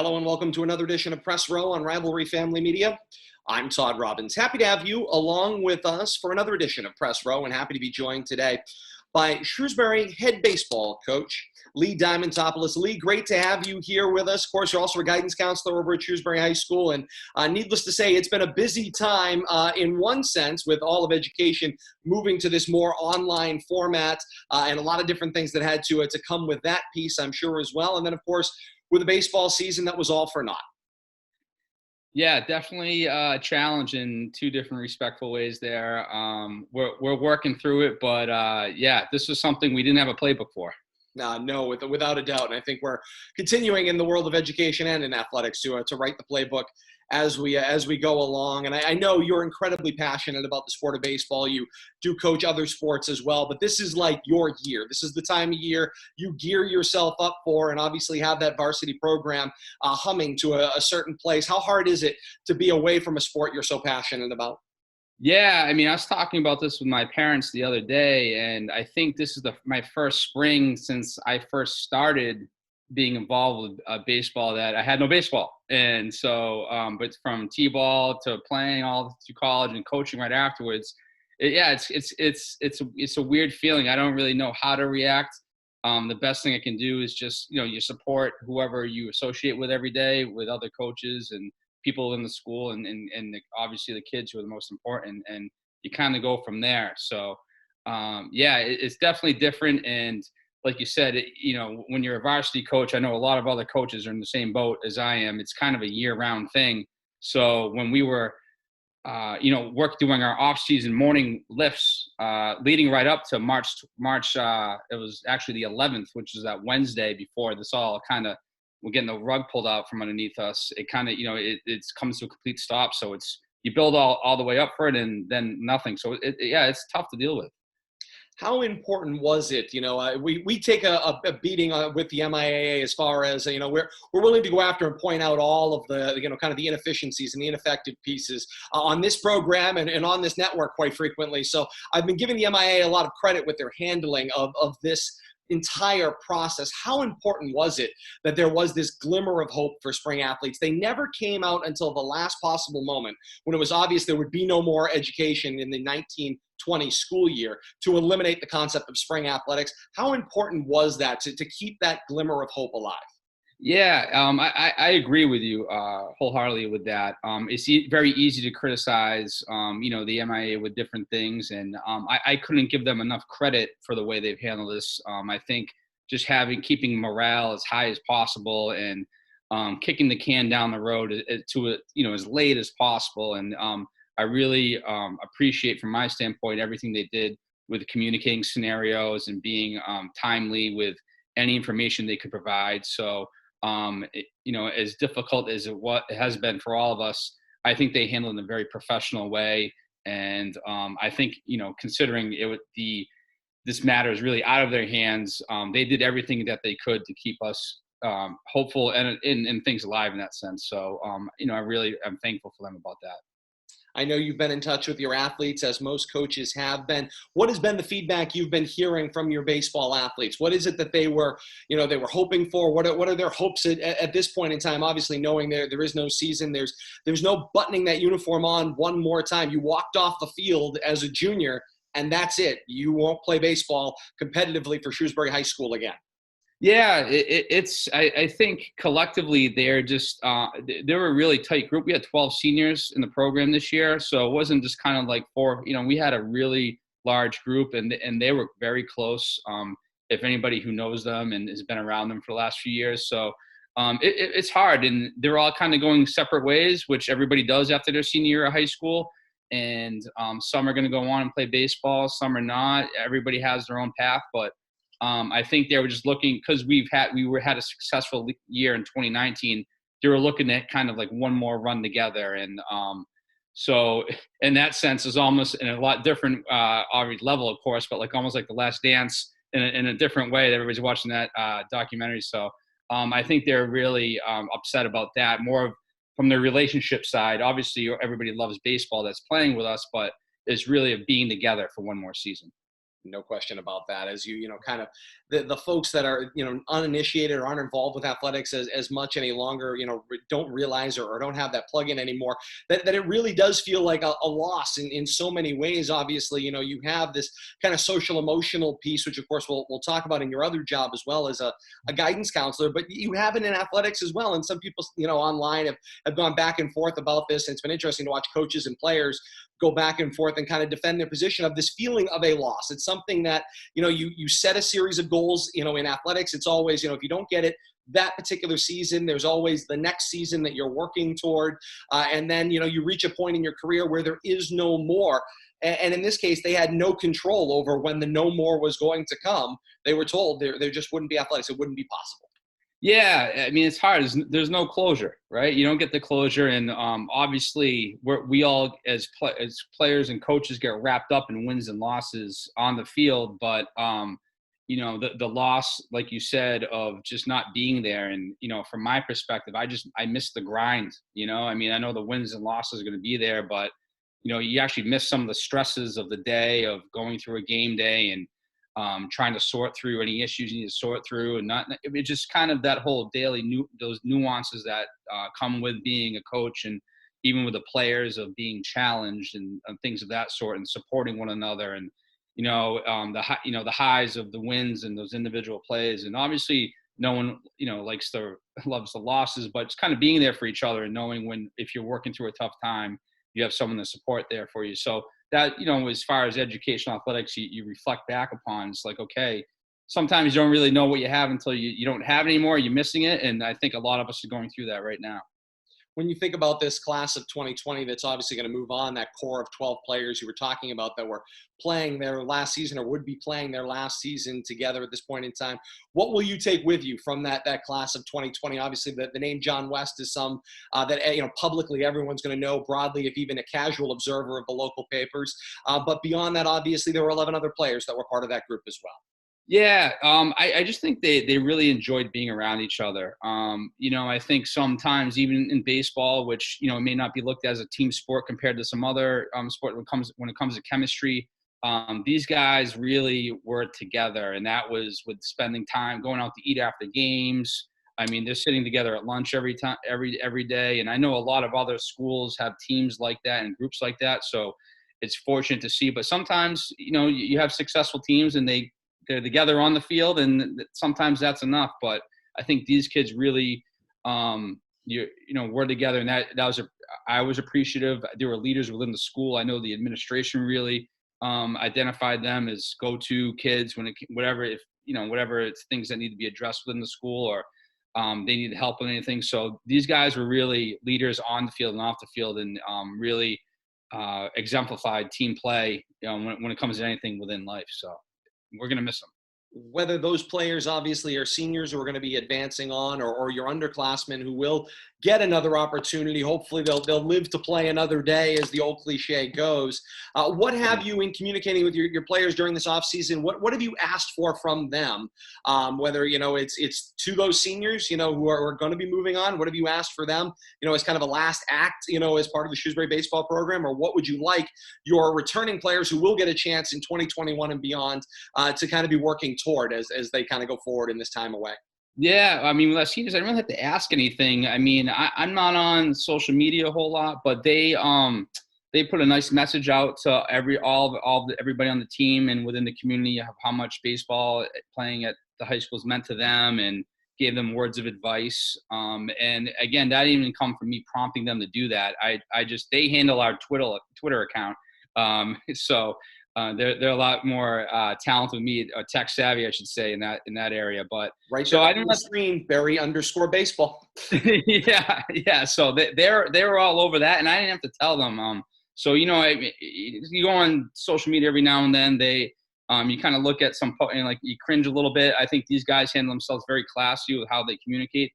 Hello and welcome to another edition of Press Row on Rivalry Family Media. I'm Todd Robbins. Happy to have you along with us for another edition of Press Row, and happy to be joined today by Shrewsbury head baseball coach, Lee Diamantopoulos. Lee, great to have you here with us. Of course, you're also a guidance counselor over at Shrewsbury High School, and needless to say, it's been a busy time in one sense with all of education moving to this more online format and a lot of different things that had to come with that piece, I'm sure, as well. And then, of course, with a baseball season that was all for naught. Yeah, definitely a challenge in two different respectful ways there. We're working through it, but yeah, this was something we didn't have a playbook for. No, without a doubt. And I think we're continuing in the world of education and in athletics to write the playbook as we go along. And I know you're incredibly passionate about the sport of baseball. You do coach other sports as well, but this is like your year. This is the time of year you gear yourself up for, and obviously have that varsity program humming to a certain place. How hard is it to be away from a sport you're so passionate about? Yeah, I mean, I was talking about this with my parents the other day, and I think this is my first spring since I first started being involved with baseball that I had no baseball. And so, but from T-ball to playing all through college and coaching right afterwards, it's a weird feeling. I don't really know how to react. The best thing I can do is just, you support whoever you associate with every day, with other coaches and people in the school, and obviously the kids who are the most important, and you kind of go from there. So, it's definitely different. And like you said, when you're a varsity coach, I know a lot of other coaches are in the same boat as I am. It's kind of a year-round thing. So when we were, doing our off-season morning lifts, leading right up to March, it was actually the 11th, which is that Wednesday before this all kind of, we're getting the rug pulled out from underneath us. It kind of, it comes to a complete stop. So you build all the way up for it and then nothing. So it's tough to deal with. How important was it? We take a beating with the MIAA as far as, we're willing to go after and point out all of the, kind of the inefficiencies and the ineffective pieces on this program and on this network quite frequently. So I've been giving the MIAA a lot of credit with their handling of this entire process. How important was it that there was this glimmer of hope for spring athletes? They never came out until the last possible moment when it was obvious there would be no more education in the 1920 school year to eliminate the concept of spring athletics. How important was that to keep that glimmer of hope alive? Yeah, I agree with you wholeheartedly with that. It's very easy to criticize, the MIA with different things, and I couldn't give them enough credit for the way they've handled this. I think just keeping morale as high as possible and kicking the can down the road to as late as possible. And I really appreciate, from my standpoint, everything they did with communicating scenarios and being timely with any information they could provide. So, as difficult as it has been for all of us, I think they handled it in a very professional way. And I think, considering this matter is really out of their hands, they did everything that they could to keep us hopeful and things alive in that sense. So, I'm thankful for them about that. I know you've been in touch with your athletes, as most coaches have been. What has been the feedback you've been hearing from your baseball athletes? What is it that they were hoping for? What are their hopes at this point in time? Obviously, knowing there is no season, there's no buttoning that uniform on one more time. You walked off the field as a junior, and that's it. You won't play baseball competitively for Shrewsbury High School again. Yeah, I think collectively they're just they're a really tight group. We had 12 seniors in the program this year, so it wasn't just kind of like four. We had a really large group, and they were very close. If anybody who knows them and has been around them for the last few years, so it's hard, and they're all kind of going separate ways, which everybody does after their senior year of high school. And some are going to go on and play baseball, some are not. Everybody has their own path, but I think they were just looking, because we had a successful year in 2019. They were looking at kind of like one more run together, and so in that sense, is almost in a lot different level, of course, but almost like The Last Dance in a different way. Everybody's watching that documentary, so I think they're really upset about that. More from the relationship side. Obviously, everybody loves baseball that's playing with us, but it's really of being together for one more season. No question about that. As you know, kind of the folks that are, uninitiated or aren't involved with athletics as much any longer, don't realize or don't have that plug-in anymore, that it really does feel like a loss in so many ways. Obviously, you have this kind of social emotional piece, which of course we'll talk about in your other job as well as a guidance counselor, but you have it in athletics as well. And some people, online have gone back and forth about this. And it's been interesting to watch coaches and players go back and forth and kind of defend their position of this feeling of a loss. It's something that, you set a series of goals, in athletics. It's always, if you don't get it that particular season, there's always the next season that you're working toward. And then, you reach a point in your career where there is no more. And in this case, they had no control over when the no more was going to come. They were told there just wouldn't be athletics. It wouldn't be possible. Yeah, I mean, it's hard. There's no closure, right? You don't get the closure, and obviously, we all as players and coaches get wrapped up in wins and losses on the field. But the loss, like you said, of just not being there, and from my perspective, I miss the grind. I mean, I know the wins and losses are going to be there, but you actually miss some of the stresses of the day of going through a game day and trying to sort through any issues you need to sort through, and it's just kind of that whole daily those nuances that come with being a coach, and even with the players of being challenged and things of that sort, and supporting one another, and the highs of the wins and those individual plays. And obviously no one loves the losses, but it's kind of being there for each other and knowing if you're working through a tough time, you have someone to support there for you. So that, as far as educational athletics, you reflect back upon, it's like, okay, sometimes you don't really know what you have until you don't have it anymore. You're missing it. And I think a lot of us are going through that right now. When you think about this class of 2020, that's obviously going to move on, that core of 12 players you were talking about that were playing their last season or would be playing their last season together at this point in time, what will you take with you from that class of 2020? Obviously, the name John West is some that publicly everyone's going to know, broadly, if even a casual observer of the local papers. But beyond that, obviously, there were 11 other players that were part of that group as well. Yeah, I just think they really enjoyed being around each other. I think sometimes even in baseball, which may not be looked at as a team sport compared to some other sport when it comes to chemistry, these guys really were together, and that was with spending time going out to eat after games. I mean, they're sitting together at lunch every day, and I know a lot of other schools have teams like that and groups like that. So it's fortunate to see. But sometimes you have successful teams and they're together on the field, and sometimes that's enough. But I think these kids really, were together, and I was appreciative. There were leaders within the school. I know the administration really identified them as go-to kids whatever it's things that need to be addressed within the school, or they need help with anything. So these guys were really leaders on the field and off the field, and really exemplified team play when it comes to anything within life. So we're going to miss them. Whether those players obviously are seniors who are going to be advancing on, or your underclassmen who will get another opportunity. Hopefully they'll live to play another day, as the old cliche goes. What have you, in communicating with your players during this offseason, what have you asked for from them? Whether, it's to those seniors, who are going to be moving on, what have you asked for them, as kind of a last act, as part of the Shrewsbury baseball program? Or what would you like your returning players who will get a chance in 2021 and beyond to kind of be working toward as they kind of go forward in this time away? Yeah, I mean, with our seniors, I don't really have to ask anything. I mean, I'm not on social media a whole lot, but they put a nice message out to everybody on the team and within the community of how much baseball playing at the high school has meant to them, and gave them words of advice. And again, that didn't even come from me prompting them to do that. They handle our Twitter account. So they're a lot more talented with me, or tech savvy, I should say, in that area. But right, so I don't screen Barry_baseball. yeah. So they were all over that, and I didn't have to tell them. So you go on social media every now and then. They you kind of look at some and like you cringe a little bit. I think these guys handle themselves very classy with how they communicate,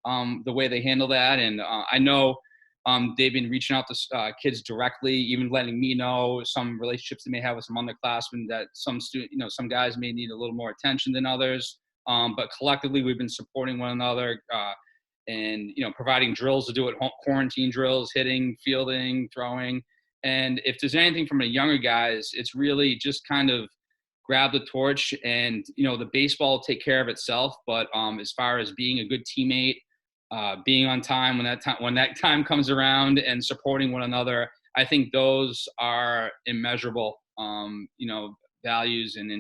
the way they handle that, and I know. They've been reaching out to kids directly, even letting me know some relationships they may have with some underclassmen, that some guys may need a little more attention than others. But collectively, we've been supporting one another and providing drills to do at home, quarantine drills, hitting, fielding, throwing. And if there's anything from the younger guys, it's really just kind of grab the torch, and the baseball will take care of itself. But as far as being a good teammate, being on time when that time comes around, and supporting one another, I think those are immeasurable, values and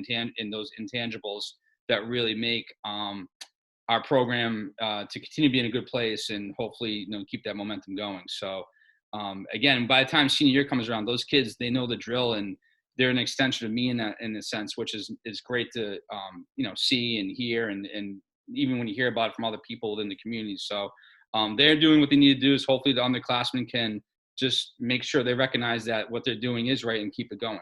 those intangibles that really make our program to continue to be in a good place, and hopefully keep that momentum going. So again, by the time senior year comes around, those kids, they know the drill, and they're an extension of me in a sense, which is great to see and hear, and even when you hear about it from other people within the community. So they're doing what they need to do. Is hopefully the underclassmen can just make sure they recognize that what they're doing is right and keep it going.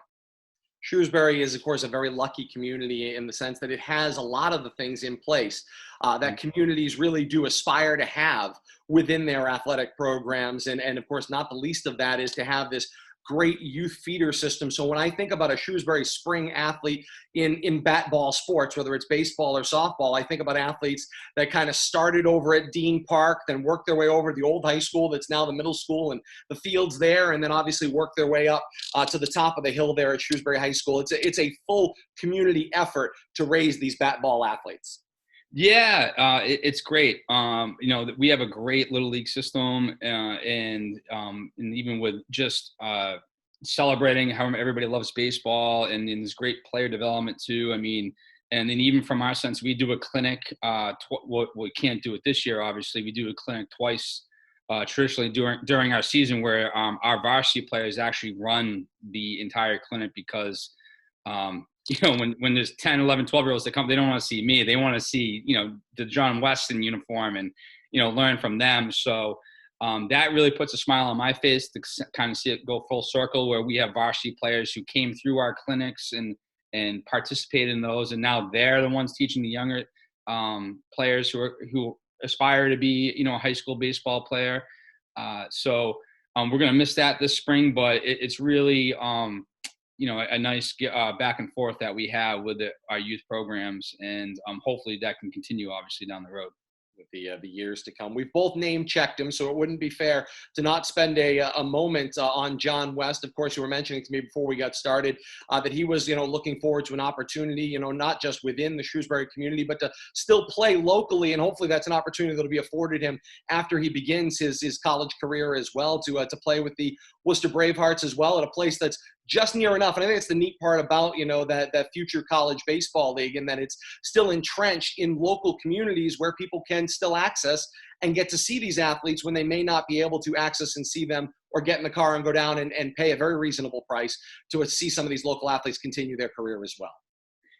Shrewsbury is, of course, a very lucky community in the sense that it has a lot of the things in place that communities really do aspire to have within their athletic programs. And of course, not the least of that is to have this great youth feeder system. So when I think about a Shrewsbury spring athlete in bat ball sports, whether it's baseball or softball, I think about athletes that kind of started over at Dean Park, then worked their way over to the old high school that's now the middle school and the fields there, and then obviously worked their way up to the top of the hill there at Shrewsbury High School. It's a full community effort to raise these bat ball athletes. Yeah, it's great. We have a great little league system, and even with just celebrating how everybody loves baseball, and there's great player development too. I mean, and then even from our sense, we do a clinic. We can't do it this year, obviously. We do a clinic twice traditionally during our season, where our varsity players actually run the entire clinic, because when there's 10, 11, 12-year-olds that come, they don't want to see me. They want to see, the John Weston uniform and, learn from them. So that really puts a smile on my face to kind of see it go full circle, where we have varsity players who came through our clinics and participated in those. And now they're the ones teaching the younger players who aspire to be, a high school baseball player. So we're going to miss that this spring, but it's really, a nice back and forth that we have with our youth programs, and hopefully that can continue, obviously, down the road with the years to come. We've both name checked him, so it wouldn't be fair to not spend a moment on John West. Of course, you were mentioning to me before we got started that he was, looking forward to an opportunity, not just within the Shrewsbury community, but to still play locally. And hopefully that's an opportunity that'll be afforded him after he begins his college career as well, to play with the Worcester Bravehearts as well, at a place that's just near enough. And I think it's the neat part about, that future college baseball league, and that it's still entrenched in local communities where people can still access and get to see these athletes when they may not be able to access and see them, or get in the car and go down and pay a very reasonable price to see some of these local athletes continue their career as well.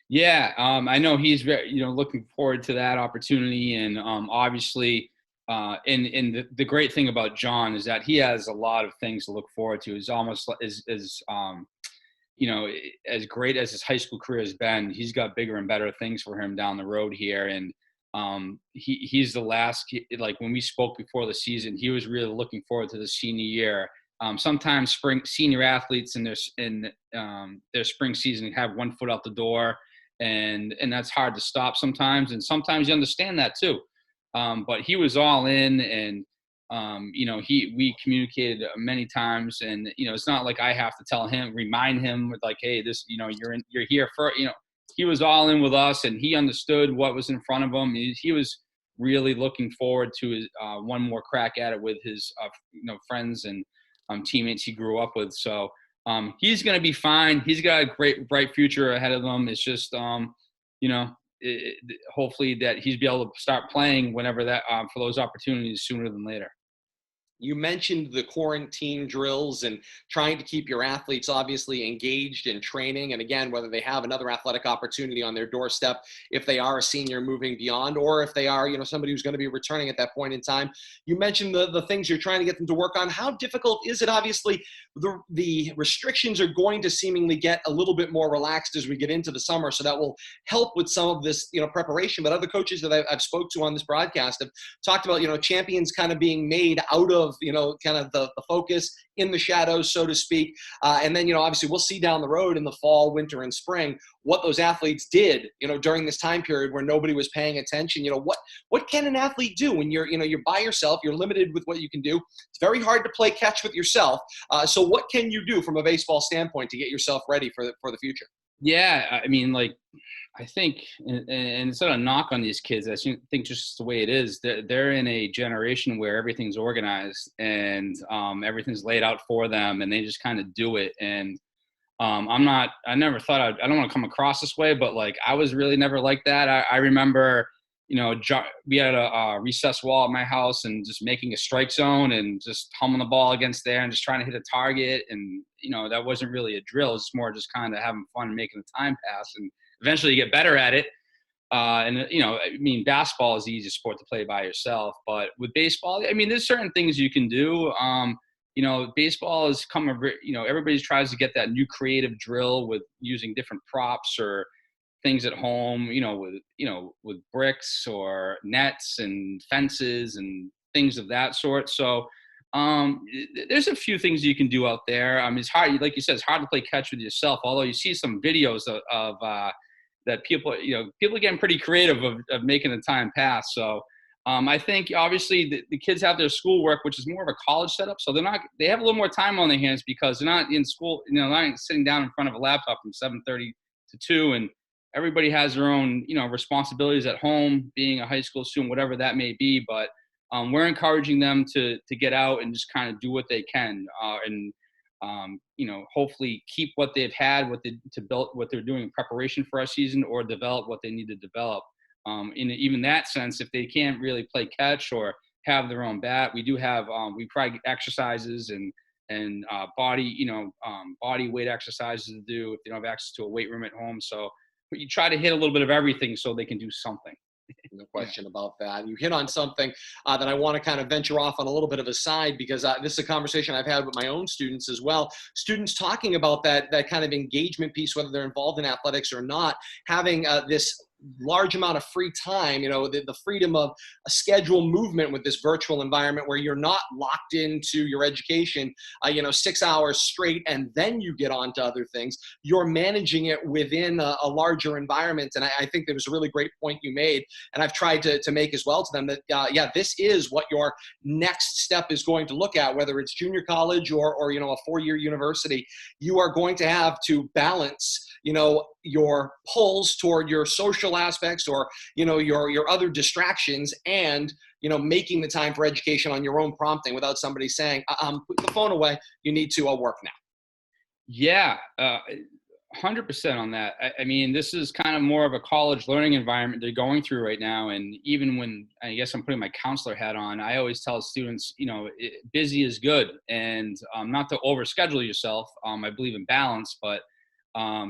Yeah, I know he's very, looking forward to that opportunity. And obviously, and the great thing about John is that he has a lot of things to look forward to. He's almost as great as his high school career has been, he's got bigger and better things for him down the road here. And he's the last, like when we spoke before the season, he was really looking forward to the senior year. Sometimes senior athletes in their spring season have one foot out the door, and that's hard to stop sometimes. And sometimes you understand that too. But he was all in, and we communicated many times, and it's not like I have to remind him with like, hey, this, you're here for, he was all in with us, and he understood what was in front of him. He was really looking forward to his one more crack at it with his friends and teammates he grew up with. So he's going to be fine. He's got a great, bright future ahead of him. It's just hopefully that he's be able to start playing whenever that for those opportunities sooner than later. You mentioned the quarantine drills and trying to keep your athletes obviously engaged in training. And again, whether they have another athletic opportunity on their doorstep, if they are a senior moving beyond, or if they are, somebody who's going to be returning at that point in time. You mentioned the things you're trying to get them to work on. How difficult is it? Obviously, the restrictions are going to seemingly get a little bit more relaxed as we get into the summer. So that will help with some of this, preparation. But other coaches that I've spoke to on this broadcast have talked about, champions kind of being made out of, kind of the focus in the shadows, so to speak. And then, obviously we'll see down the road in the fall, winter, and spring what those athletes did, during this time period where nobody was paying attention. What can an athlete do when you're by yourself? You're limited with what you can do. It's very hard to play catch with yourself. So what can you do from a baseball standpoint to get yourself ready for the future? Yeah, I mean, like, I think, and it's not a knock on these kids. I think just the way it is, they're in a generation where everything's organized and everything's laid out for them, and they just kind of do it. And I never thought I don't want to come across this way, but like I was really never like that. I remember, we had a recess wall at my house and just making a strike zone and just humming the ball against there and just trying to hit a target. And, that wasn't really a drill. It's more just kind of having fun and making the time pass. And eventually you get better at it. I mean, basketball is the easiest sport to play by yourself, but with baseball, I mean, there's certain things you can do. Baseball has come, everybody tries to get that new creative drill with using different props or things at home, with bricks or nets and fences and things of that sort. So there's a few things you can do out there. It's hard, like you said, it's hard to play catch with yourself, although you see some videos of that people are getting pretty creative of making the time pass. So I think obviously the kids have their schoolwork, which is more of a college setup. So they have a little more time on their hands because they're not in school, not sitting down in front of a laptop from 7:30 to 2. And everybody has their own, responsibilities at home, being a high school student, whatever that may be. But we're encouraging them to get out and just kind of do what they can. Hopefully keep what they've had, to build what they're doing in preparation for our season, or develop what they need to develop. In even that sense, if they can't really play catch or have their own bat, we do have we probably exercises and body weight exercises to do if they don't have access to a weight room at home. So you try to hit a little bit of everything so they can do something. No question about that. You hit on something that I want to kind of venture off on a little bit of a side, because this is a conversation I've had with my own students as well. Students talking about that kind of engagement piece, whether they're involved in athletics or not, having this large amount of free time, the freedom of a schedule movement with this virtual environment where you're not locked into your education, 6 hours straight, and then you get on to other things. You're managing it within a larger environment. And I think there was a really great point you made, and I've tried to make as well to them that, this is what your next step is going to look at, whether it's junior college or a 4-year university. You are going to have to balance, your pulls toward your social aspects or, your other distractions, and, making the time for education on your own prompting without somebody saying, put the phone away, you need to work now. Yeah, 100% on that. I mean, this is kind of more of a college learning environment they're going through right now. And even when, I guess I'm putting my counselor hat on, I always tell students, busy is good, and not to overschedule yourself. I believe in balance, but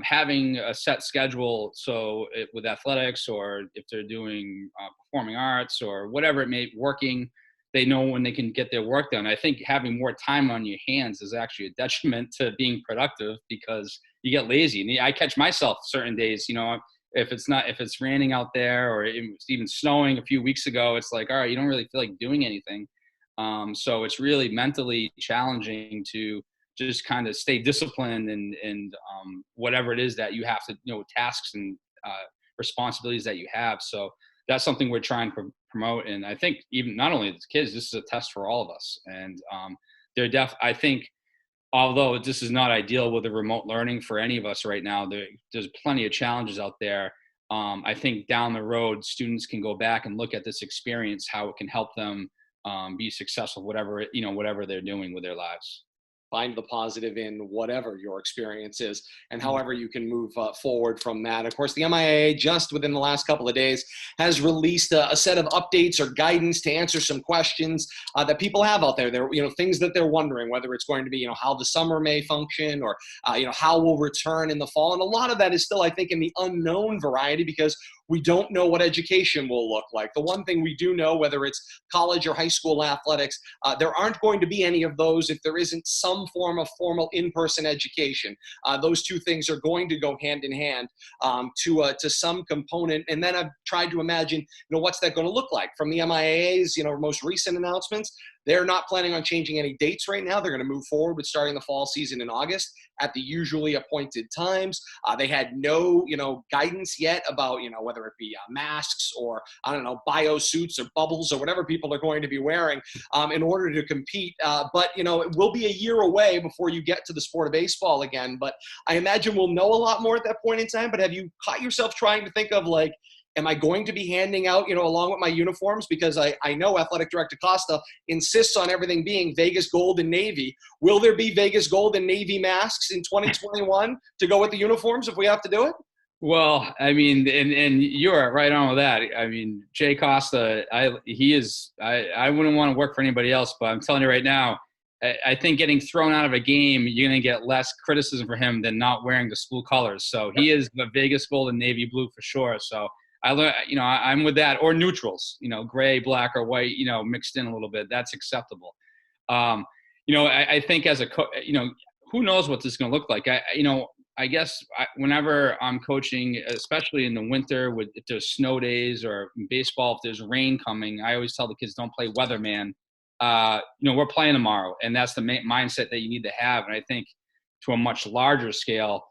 having a set schedule, so with athletics, or if they're doing performing arts or whatever it may be, working, they know when they can get their work done. I think having more time on your hands is actually a detriment to being productive, because you get lazy. And I catch myself certain days, if it's raining out there, or it's even snowing a few weeks ago, it's like, all right, you don't really feel like doing anything. So it's really mentally challenging to just kind of stay disciplined and whatever it is that you have to, tasks and responsibilities that you have. So that's something we're trying to promote. And I think even not only the kids, this is a test for all of us. And I think, although this is not ideal with the remote learning for any of us right now, there's plenty of challenges out there. I think down the road, students can go back and look at this experience, how it can help them be successful, whatever they're doing with their lives. Find the positive in whatever your experience is, and however you can move forward from that. Of course, the MIAA just within the last couple of days has released a set of updates or guidance to answer some questions that people have out there. There, things that they're wondering, whether it's going to be, how the summer may function, or, how we'll return in the fall. And a lot of that is still, I think, in the unknown variety, because we don't know what education will look like. The one thing we do know, whether it's college or high school athletics, there aren't going to be any of those if there isn't some form of formal in-person education. Those two things are going to go hand in hand to some component. And then I've tried to imagine, what's that going to look like from the MIAA's, most recent announcements. They're not planning on changing any dates right now. They're going to move forward with starting the fall season in August at the usually appointed times. They had no, guidance yet about, whether it be masks or, I don't know, bio suits or bubbles or whatever people are going to be wearing in order to compete. But, it will be a year away before you get to the sport of baseball again. But I imagine we'll know a lot more at that point in time. But have you caught yourself trying to think of, like, am I going to be handing out, along with my uniforms? Because I know Athletic Director Costa insists on everything being Vegas gold and navy. Will there be Vegas gold and navy masks in 2021 to go with the uniforms if we have to do it? Well, I mean, and you're right on with that. I mean, Jay Costa, I wouldn't want to work for anybody else, but I'm telling you right now, I think getting thrown out of a game, you're going to get less criticism for him than not wearing the school colors. So he is the Vegas gold and navy blue for sure. So I'm with that, or neutrals, gray, black, or white, mixed in a little bit. That's acceptable. I think as who knows what this is going to look like. I guess whenever I'm coaching, especially in the winter, if there's snow days or in baseball, if there's rain coming, I always tell the kids, don't play weatherman. We're playing tomorrow, and that's the mindset that you need to have. And I think to a much larger scale,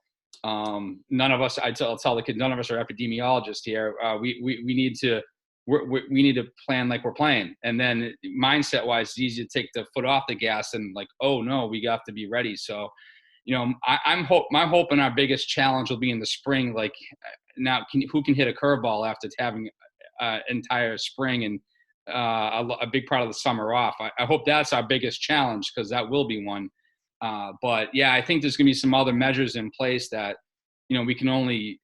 none of us, I'll tell the kids, none of us are epidemiologists here. We need to plan like we're playing. And then mindset wise, it's easy to take the foot off the gas and like, oh no, we have to be ready. So, my hope and our biggest challenge will be in the spring. Like now, who can hit a curveball after having entire spring and a big part of the summer off? I hope that's our biggest challenge, because that will be one. But yeah, I think there's going to be some other measures in place that, we can only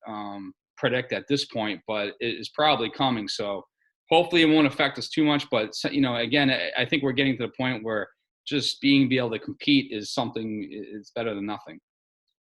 predict at this point, but it is probably coming. So hopefully it won't affect us too much. But, again, I think we're getting to the point where just be able to compete is something, it's better than nothing.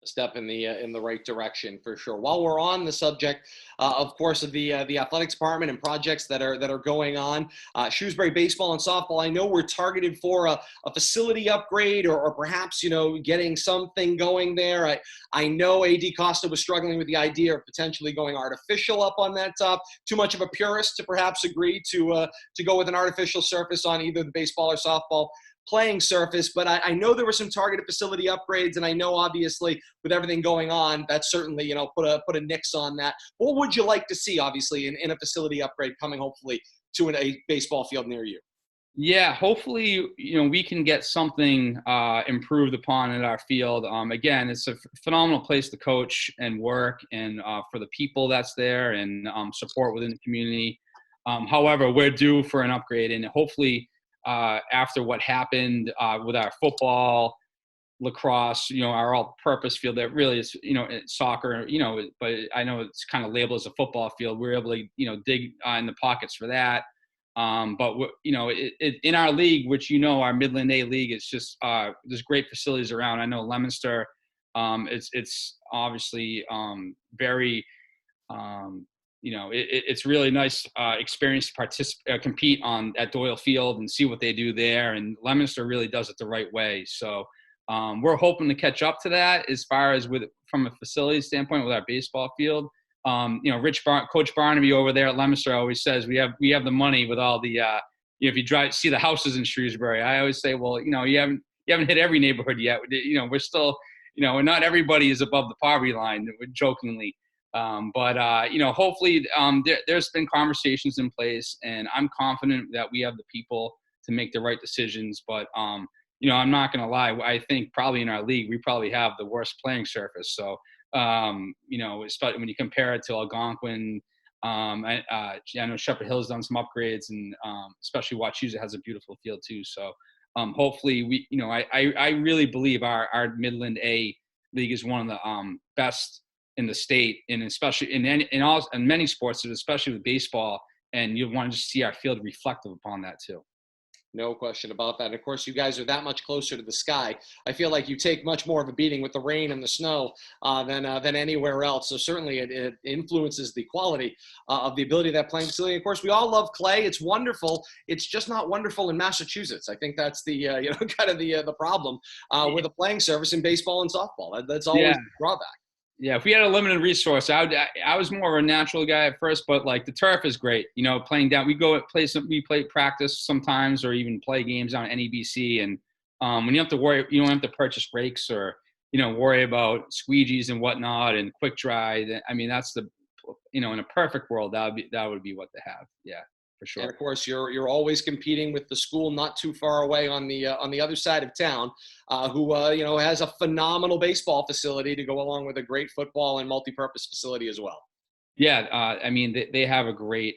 A step in the right direction for sure. While we're on the subject, of course, of the athletics department and projects that are going on, Shrewsbury baseball and softball, I know we're targeted for a facility upgrade or perhaps getting something going there. I know AD Costa was struggling with the idea of potentially going artificial up on that top. Too much of a purist to perhaps agree to go with an artificial surface on either the baseball or softball playing surface, but I know there were some targeted facility upgrades, and I know obviously with everything going on, that certainly put a nix on that. What would you like to see, obviously, in a facility upgrade coming hopefully to a baseball field near you? Yeah, hopefully we can get something improved upon at our field. Again, it's a phenomenal place to coach and work, and for the people that's there and support within the community. However, we're due for an upgrade, and hopefully. After what happened with our football, lacrosse, our all-purpose field that really is, soccer, but I know it's kind of labeled as a football field. We're able to, dig in the pockets for that. But in our league, which our Midland A league, it's just there's great facilities around. I know Leominster, it's obviously very. It's really nice experience to compete at Doyle Field and see what they do there. And Leominster really does it the right way. So we're hoping to catch up to that as far as from a facility standpoint with our baseball field. Coach Barnaby over there at Leominster always says we have the money with all the if you see the houses in Shrewsbury. I always say, well, you haven't hit every neighborhood yet. We're still not everybody is above the poverty line, jokingly. But hopefully there's been conversations in place, and I'm confident that we have the people to make the right decisions. But, I'm not going to lie. I think probably in our league, we probably have the worst playing surface. So, especially when you compare it to Algonquin, I know Shepherd Hill's done some upgrades, and especially Wachusett has a beautiful field too. So hopefully I really believe our Midland A league is one of the best in the state, and especially in many sports, especially with baseball, and you want to just see our field reflective upon that too. No question about that. And of course, you guys are that much closer to the sky. I feel like you take much more of a beating with the rain and the snow than anywhere else. So certainly it influences the quality of the ability of that playing facility. Of course, we all love clay. It's wonderful. It's just not wonderful in Massachusetts. I think that's the kind of the problem with the playing surface in baseball and softball. That's always the drawback. Yeah, if we had a limited resource, I was more of a natural guy at first, but like the turf is great. You know, playing down, we play practice sometimes, or even play games on NEBC. And when you have to worry, you don't have to purchase rakes or worry about squeegees and whatnot and quick dry. I mean, that's in a perfect world, that would be what to have. Yeah, for And sure. of course, you're always competing with the school not too far away on the other side of town, who has a phenomenal baseball facility to go along with a great football and multi-purpose facility as well. Yeah, I mean they have a great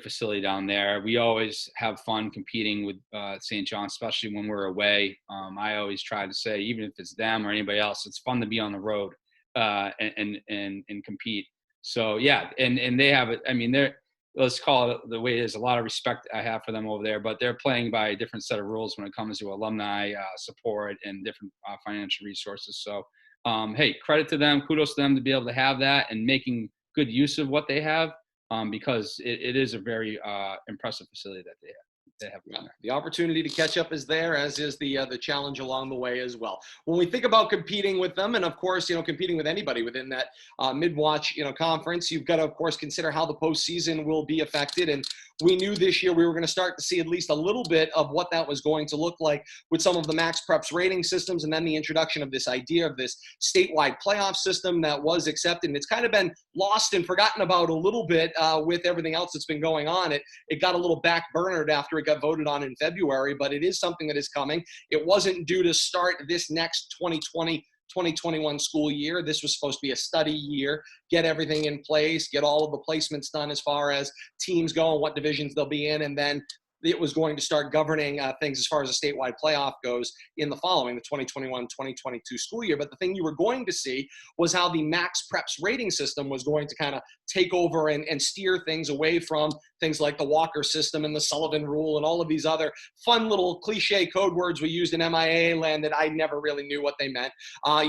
facility down there. We always have fun competing with St. John, especially when we're away. I always try to say, even if it's them or anybody else, it's fun to be on the road and compete. So yeah, and they have it. I mean, let's call it the way it is. A lot of respect I have for them over there, but they're playing by a different set of rules when it comes to alumni support and different financial resources. So hey, credit to them, kudos to them to be able to have that and making good use of what they have, because it is a very impressive facility that they have. Yeah, the opportunity to catch up is there, as is the challenge along the way as well. When we think about competing with them, and of course, competing with anybody within that mid-watch, conference, you've got to, of course, consider how the postseason will be affected. And we knew this year we were going to start to see at least a little bit of what that was going to look like with some of the Max Preps rating systems, and then the introduction of this idea of this statewide playoff system that was accepted. And it's kind of been lost and forgotten about a little bit with everything else that's been going on. It got a little backburnered after it got voted on in February, but it is something that is coming. It wasn't due to start this next 2020-2021 school year. This was supposed to be a study year, get everything in place, get all of the placements done as far as teams go and what divisions they'll be in, and then it was going to start governing things as far as a statewide playoff goes in the 2021-2022 school year. But the thing you were going to see was how the Max Preps rating system was going to kind of take over and steer things away from things like the Walker system and the Sullivan rule and all of these other fun little cliche code words we used in MIAA land that I never really knew what they meant.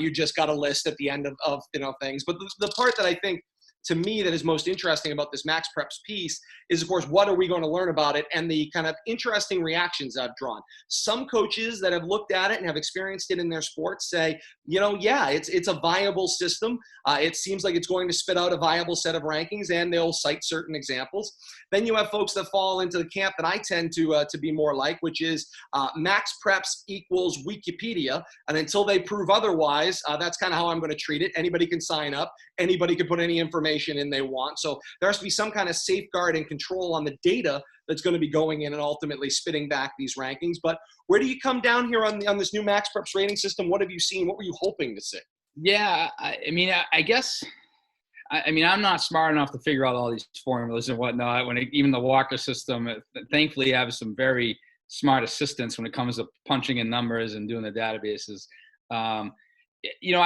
You just got a list at the end of things. But the part that I think, to me, that is most interesting about this Max Preps piece is, of course, what are we going to learn about it and the kind of interesting reactions I've drawn. Some coaches that have looked at it and have experienced it in their sports say, yeah, it's a viable system. It seems like it's going to spit out a viable set of rankings, and they'll cite certain examples. Then you have folks that fall into the camp that I tend to be more like, which is Max Preps equals Wikipedia. And until they prove otherwise, that's kind of how I'm going to treat it. Anybody can sign up. Anybody can put any information in they want. So there has to be some kind of safeguard and control on the data that's going to be going in and ultimately spitting back these rankings. But where do you come down here on this new Max Preps rating system? What have you seen? What were you hoping to see? Yeah, I mean, I guess, I'm not smart enough to figure out all these formulas and whatnot. Even the Walker system, thankfully, I have some very smart assistants when it comes to punching in numbers and doing the databases. I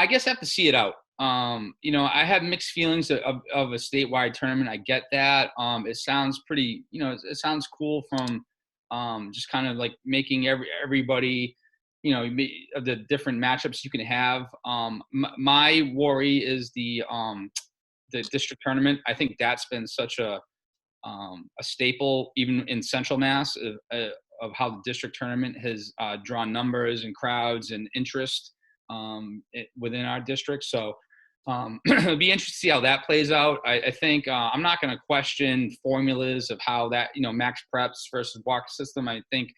guess I have to see it out. I have mixed feelings of a statewide tournament. I get that. It sounds pretty, it sounds cool from just kind of like making everybody, of the different matchups you can have. My worry is the district tournament. I think that's been such a staple, even in Central Mass, of how the district tournament has drawn numbers and crowds and interest within our district. So it'll be interesting to see how that plays out. I think I'm not going to question formulas of how that, Max Preps versus Walker system. I think,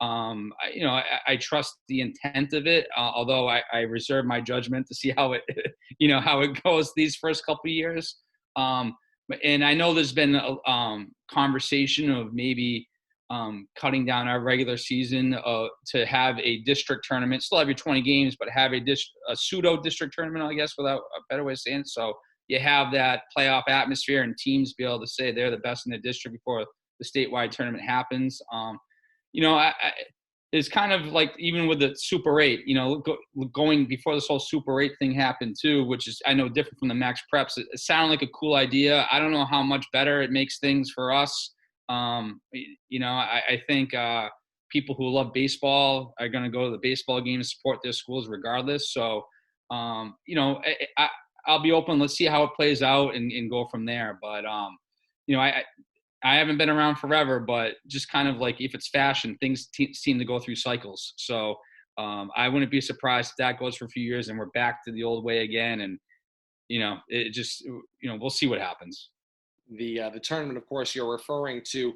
I trust the intent of it, although I reserve my judgment to see how it, how it goes these first couple of years. And I know there's been a conversation of maybe cutting down our regular season to have a district tournament, still have your 20 games, but have a pseudo district tournament, I guess, without a better way of saying it. So you have that playoff atmosphere and teams be able to say they're the best in the district before the statewide tournament happens. It's kind of like even with the Super 8, going before this whole Super 8 thing happened too, which is, I know, different from the Max Preps. It sounded like a cool idea. I don't know how much better it makes things for us. I think people who love baseball are going to go to the baseball game and support their schools regardless. So, I'll be open. Let's see how it plays out and go from there. But, I haven't been around forever, but just kind of like if it's fashion, things seem to go through cycles. So I wouldn't be surprised if that goes for a few years and we're back to the old way again. And, it just, we'll see what happens. The tournament, of course, you're referring to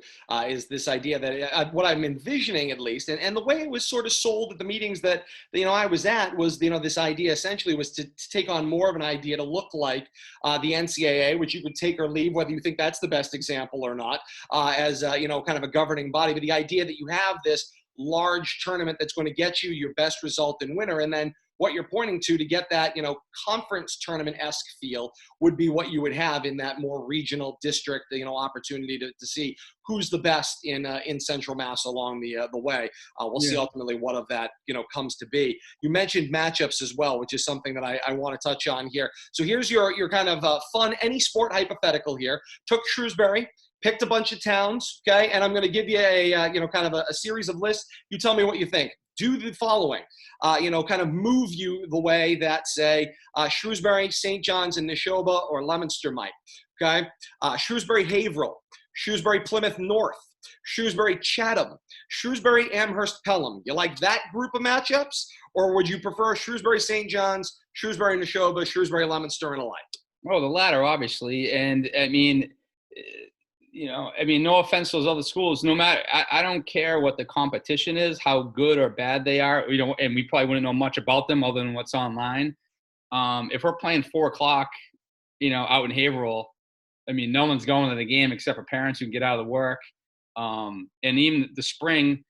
is this idea that what I'm envisioning, at least, and the way it was sort of sold at the meetings that I was at was this idea essentially was to take on more of an idea to look like the NCAA, which you could take or leave, whether you think that's the best example or not, as kind of a governing body. But the idea that you have this large tournament that's going to get you your best result in winter, and then what you're pointing to get that, conference tournament-esque feel would be what you would have in that more regional district, opportunity to see who's the best in Central Mass along the way. We'll see ultimately what of that, comes to be. You mentioned matchups as well, which is something that I want to touch on here. So here's your kind of fun, any sport hypothetical here. Took Shrewsbury, picked a bunch of towns, okay? And I'm going to give you a, kind of a series of lists. You tell me what you think. Do the following, kind of move you the way that, say, Shrewsbury, St. John's, and Neshoba or Leominster might, okay? Shrewsbury, Haverhill, Shrewsbury, Plymouth North, Shrewsbury, Chatham, Shrewsbury, Amherst, Pelham. You like that group of matchups? Or would you prefer Shrewsbury, St. John's, Shrewsbury, Neshoba, Shrewsbury, Leominster, and alike? Oh, the latter, obviously. And, no offense to those other schools, no matter, I don't care what the competition is, how good or bad they are, and we probably wouldn't know much about them other than what's online. If we're playing 4:00, out in Haverhill, no one's going to the game except for parents who can get out of the work. And even the spring,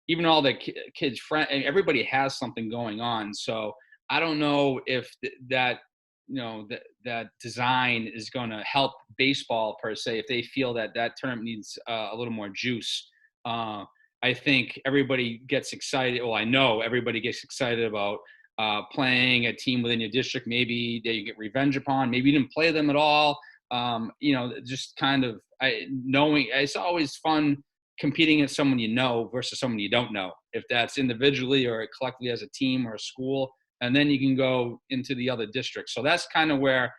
even all the kids' friends, everybody has something going on. So I don't know if that design is going to help baseball per se, if they feel that tournament needs a little more juice. I think everybody gets excited. Well, I know everybody gets excited about playing a team within your district. Maybe that you get revenge upon. Maybe you didn't play them at all. Just kind of knowing. It's always fun competing against someone versus someone you don't know, if that's individually or collectively as a team or a school. And then you can go into the other districts. So that's kind of where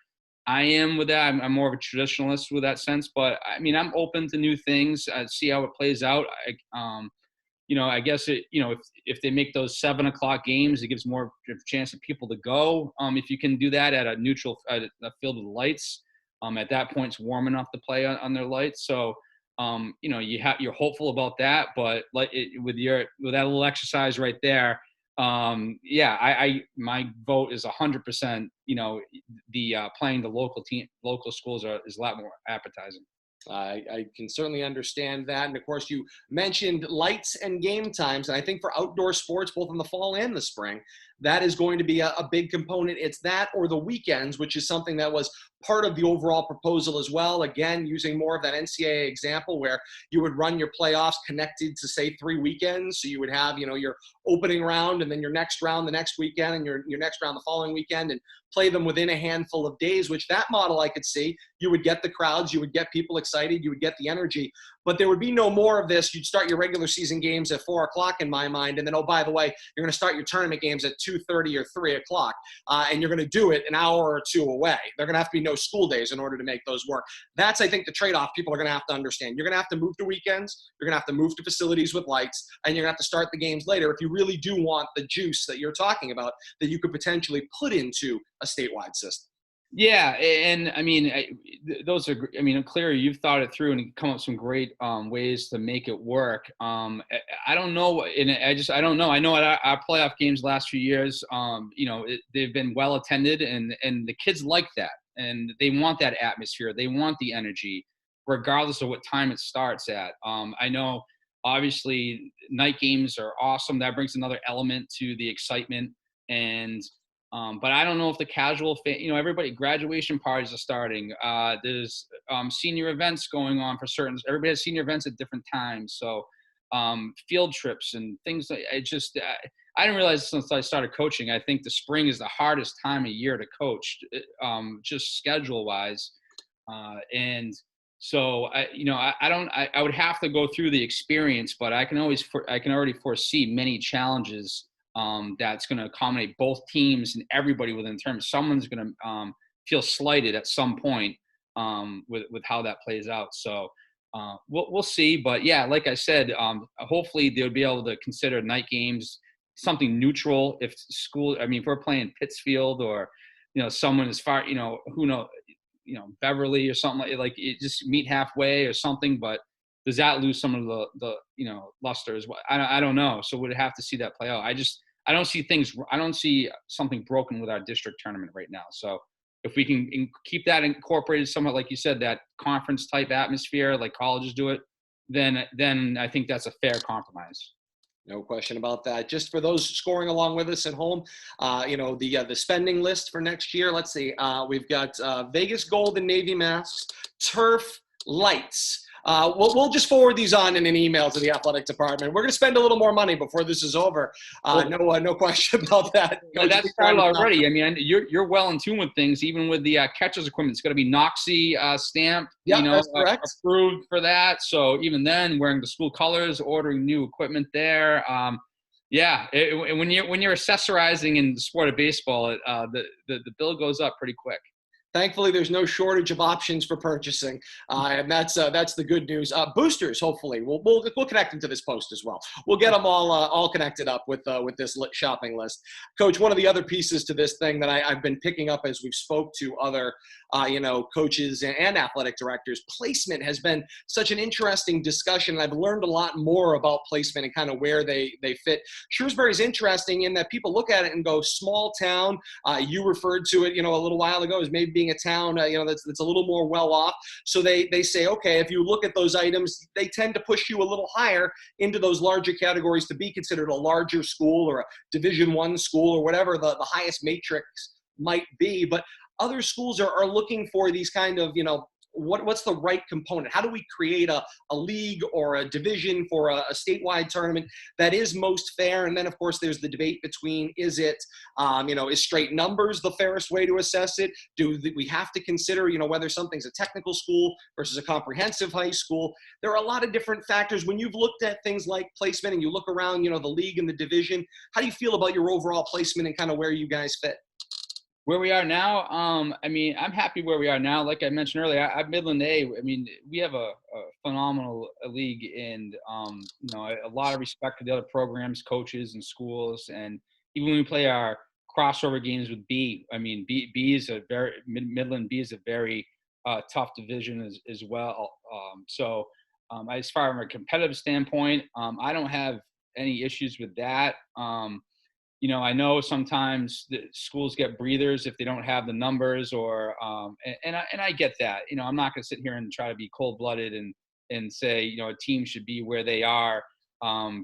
I am with that. I'm more of a traditionalist with that sense, but I'm open to new things. I see how it plays out. I guess if they make those 7:00 games, it gives more chance of people to go. If you can do that at a neutral, at a field with lights, at that point it's warm enough to play on their lights. So, you're hopeful about that, but with that little exercise right there, my vote is 100%. Playing the local schools is a lot more appetizing. I can certainly understand that. And of course, you mentioned lights and game times. And I think for outdoor sports, both in the fall and the spring, that is going to be a big component. It's that or the weekends, which is something that was part of the overall proposal as well. Again, using more of that NCAA example where you would run your playoffs connected to, say, 3 weekends. So you would have, your opening round and then your next round the next weekend and your next round the following weekend, and play them within a handful of days, which that model I could see. You would get the crowds, you would get people excited, you would get the energy, but there would be no more of this. You'd start your regular season games at 4:00 in my mind. And then, oh, by the way, you're going to start your tournament games at 2:30 or 3:00. And you're going to do it an hour or two away. They're going to have to be no school days in order to make those work. That's, I think, the trade-off people are going to have to understand. You're going to have to move to weekends. You're going to have to move to facilities with lights, and you're going to have to start the games later if you really do want the juice that you're talking about that you could potentially put into a statewide system. Yeah, and those are. Clearly you've thought it through and come up with some great ways to make it work. I don't know, and I don't know. I know at our playoff games last few years, they've been well attended, and the kids like that, and they want that atmosphere. They want the energy, regardless of what time it starts at. I know, obviously, night games are awesome. That brings another element to the excitement, and. But I don't know if the casual fan, everybody, graduation parties are starting. There's senior events going on for certain. Everybody has senior events at different times. So field trips and things. I didn't realize since I started coaching. I think the spring is the hardest time of year to coach, just schedule wise. And so I would have to go through the experience, but I can already foresee many challenges. That's going to accommodate both teams and everybody within terms. Someone's going to feel slighted at some point with how that plays out. So we'll see. But yeah, like I said, hopefully they'll be able to consider night games something neutral. If school, I mean, if we're playing Pittsfield or, someone as far, who knows, Beverly or something like it, just meet halfway or something. But does that lose some of the luster as well? I don't know. So we'd have to see that play out. I don't see something broken with our district tournament right now. So if we can keep that incorporated somewhat, like you said, that conference type atmosphere, like colleges do it, then I think that's a fair compromise. No question about that. Just for those scoring along with us at home, the spending list for next year. Let's see. We've got Vegas Gold and Navy masks, turf, lights. We'll just forward these on in an email to the athletic department. We're going to spend a little more money before this is over. No question about that. That's started already. I mean, you're well in tune with things, even with the catcher's equipment. It's going to be NOXI stamped, that's correct. Approved for that. So even then, wearing the school colors, ordering new equipment there. When you're accessorizing in the sport of baseball, the bill goes up pretty quick. Thankfully, there's no shortage of options for purchasing, and that's the good news. Boosters, hopefully, we'll connect them to this post as well. We'll get them all connected up with this shopping list. Coach, one of the other pieces to this thing that I've been picking up as we've spoke to other coaches and athletic directors, placement has been such an interesting discussion. I've learned a lot more about placement and kind of where they fit. Shrewsbury is interesting in that people look at it and go, small town. You referred to it, a little while ago as maybe being a town, that's a little more well off. So they say, okay, if you look at those items, they tend to push you a little higher into those larger categories to be considered a larger school or a Division I school or whatever the highest matrix might be. But other schools are looking for these kind of, what's the right component? How do we create a league or a division for a statewide tournament that is most fair? And then, of course, there's the debate between, is it, is straight numbers the fairest way to assess it? Do we have to consider, whether something's a technical school versus a comprehensive high school? There are a lot of different factors. When you've looked at things like placement and you look around, the league and the division, how do you feel about your overall placement and kind of where you guys fit? Where we are now, I'm happy where we are now. Like I mentioned earlier, at Midland A, we have a phenomenal league, and a lot of respect to the other programs, coaches, and schools. And even when we play our crossover games with B, B is Midland B is a very tough division as well. As far as a competitive standpoint, I don't have any issues with that. I know sometimes the schools get breathers if they don't have the numbers, and I get that. I'm not going to sit here and try to be cold-blooded and say, a team should be where they are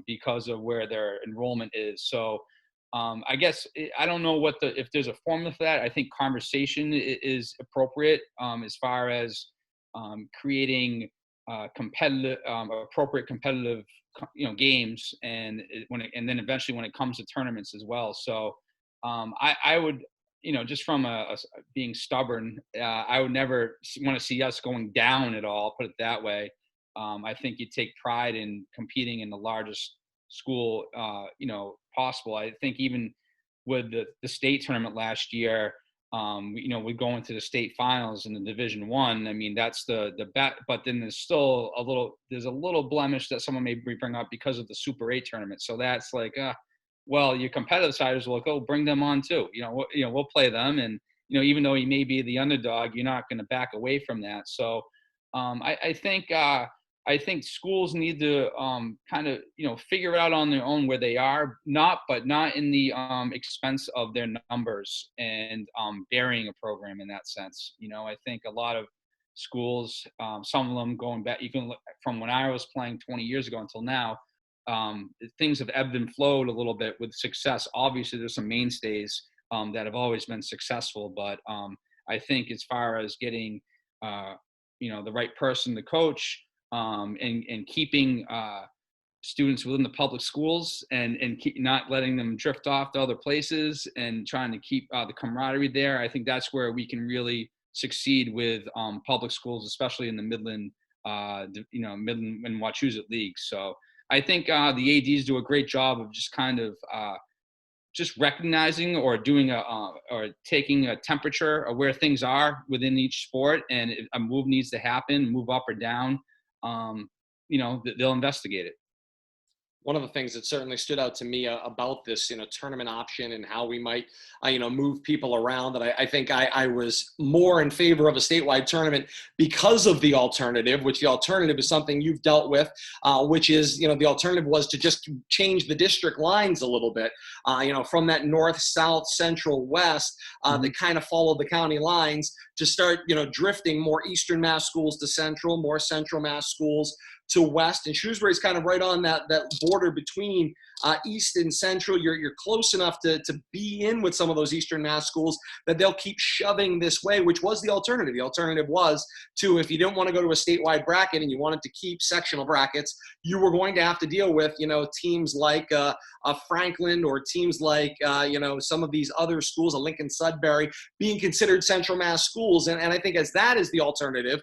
because of where their enrollment is. So I guess I don't know if there's a formula for that. I think conversation is appropriate as far as creating appropriate competitive games, and then eventually when it comes to tournaments as well. So I would, just from being stubborn, I would never want to see us going down at all, put it that way. I think you take pride in competing in the largest school possible. I think even with the state tournament last year, we go into the state finals in the Division I. That's the bet, but then there's a little blemish that someone may bring up because of the Super 8 tournament. So that's like, your competitive siders will go bring them on too. We'll play them, and even though you may be the underdog, you're not going to back away from that. So I think schools need to kind of figure it out on their own where they are, but not in the expense of their numbers and burying a program in that sense. I think a lot of schools, some of them going back even from when I was playing 20 years ago until now, things have ebbed and flowed a little bit with success. Obviously, there's some mainstays that have always been successful, but I think as far as getting the right person to coach, and keeping students within the public schools and not letting them drift off to other places and trying to keep the camaraderie there. I think that's where we can really succeed with public schools, especially in the Midland Midland and Wachusett leagues. So I think the ADs do a great job of just kind of just recognizing or doing or taking a temperature of where things are within each sport, and if a move needs to happen, move up or down, they'll investigate it. One of the things that certainly stood out to me about this, tournament option and how we might, move people around, that I think I was more in favor of a statewide tournament because of the alternative, which the alternative is something you've dealt with, which is, the alternative was to just change the district lines a little bit, from that north, south, central, west, that kind of followed the county lines, to start, drifting more Eastern Mass schools to central, more Central Mass schools to west. And Shrewsbury is kind of right on that border between east and central. You're close enough to be in with some of those Eastern Mass schools that they'll keep shoving this way, which was the alternative. The alternative was to, if you didn't want to go to a statewide bracket and you wanted to keep sectional brackets, you were going to have to deal with, teams like Franklin, or teams like, some of these other schools, a Lincoln Sudbury, being considered Central Mass schools. And I think as that is the alternative,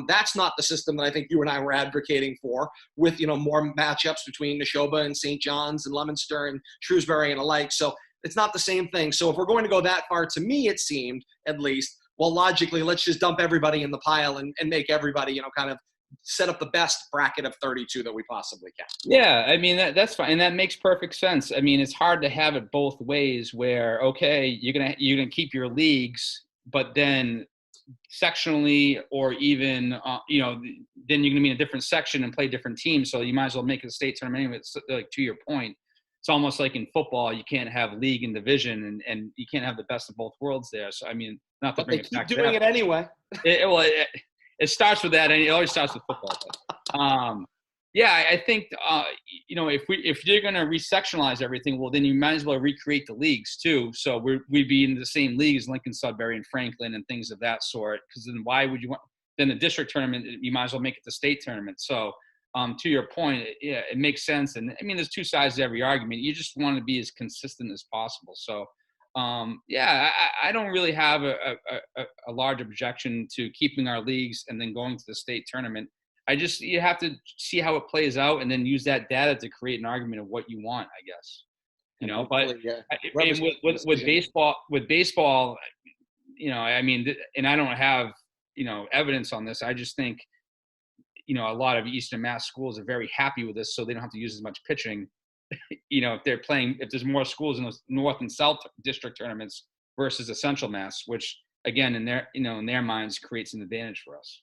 that's not the system that I think you and I were advocating for, with, more matchups between Neshoba and St. John's and Leominster and Shrewsbury and alike. So it's not the same thing. So if we're going to go that far, to me, it seemed, at least, well, logically, let's just dump everybody in the pile and make everybody, kind of set up the best bracket of 32 that we possibly can. Yeah, I mean, that's fine. And that makes perfect sense. I mean, it's hard to have it both ways where, okay, you're gonna keep your leagues, but then sectionally, or even, then you're going to be in a different section and play different teams. So you might as well make it a state tournament anyway. It's like, to your point, it's almost like in football, you can't have league and division, and you can't have the best of both worlds there. So, I mean, not to bring it back to that. They keep doing it anyway. It starts with that, and it always starts with football. But, yeah, I think, if you're going to re-sectionalize everything, well, then you might as well recreate the leagues too. So we'd be in the same league as Lincoln, Sudbury, and Franklin, and things of that sort. Because then why would you want – then the district tournament, you might as well make it the state tournament. So to your point, it makes sense. And, I mean, there's two sides to every argument. You just want to be as consistent as possible. So, I don't really have a large objection to keeping our leagues and then going to the state tournament. You have to see how it plays out and then use that data to create an argument of what you want, I guess. But with baseball, I mean, and I don't have, evidence on this. I just think, a lot of Eastern Mass schools are very happy with this, so they don't have to use as much pitching. If there's more schools in those North and South district tournaments versus a Central Mass, which again, in their minds, creates an advantage for us.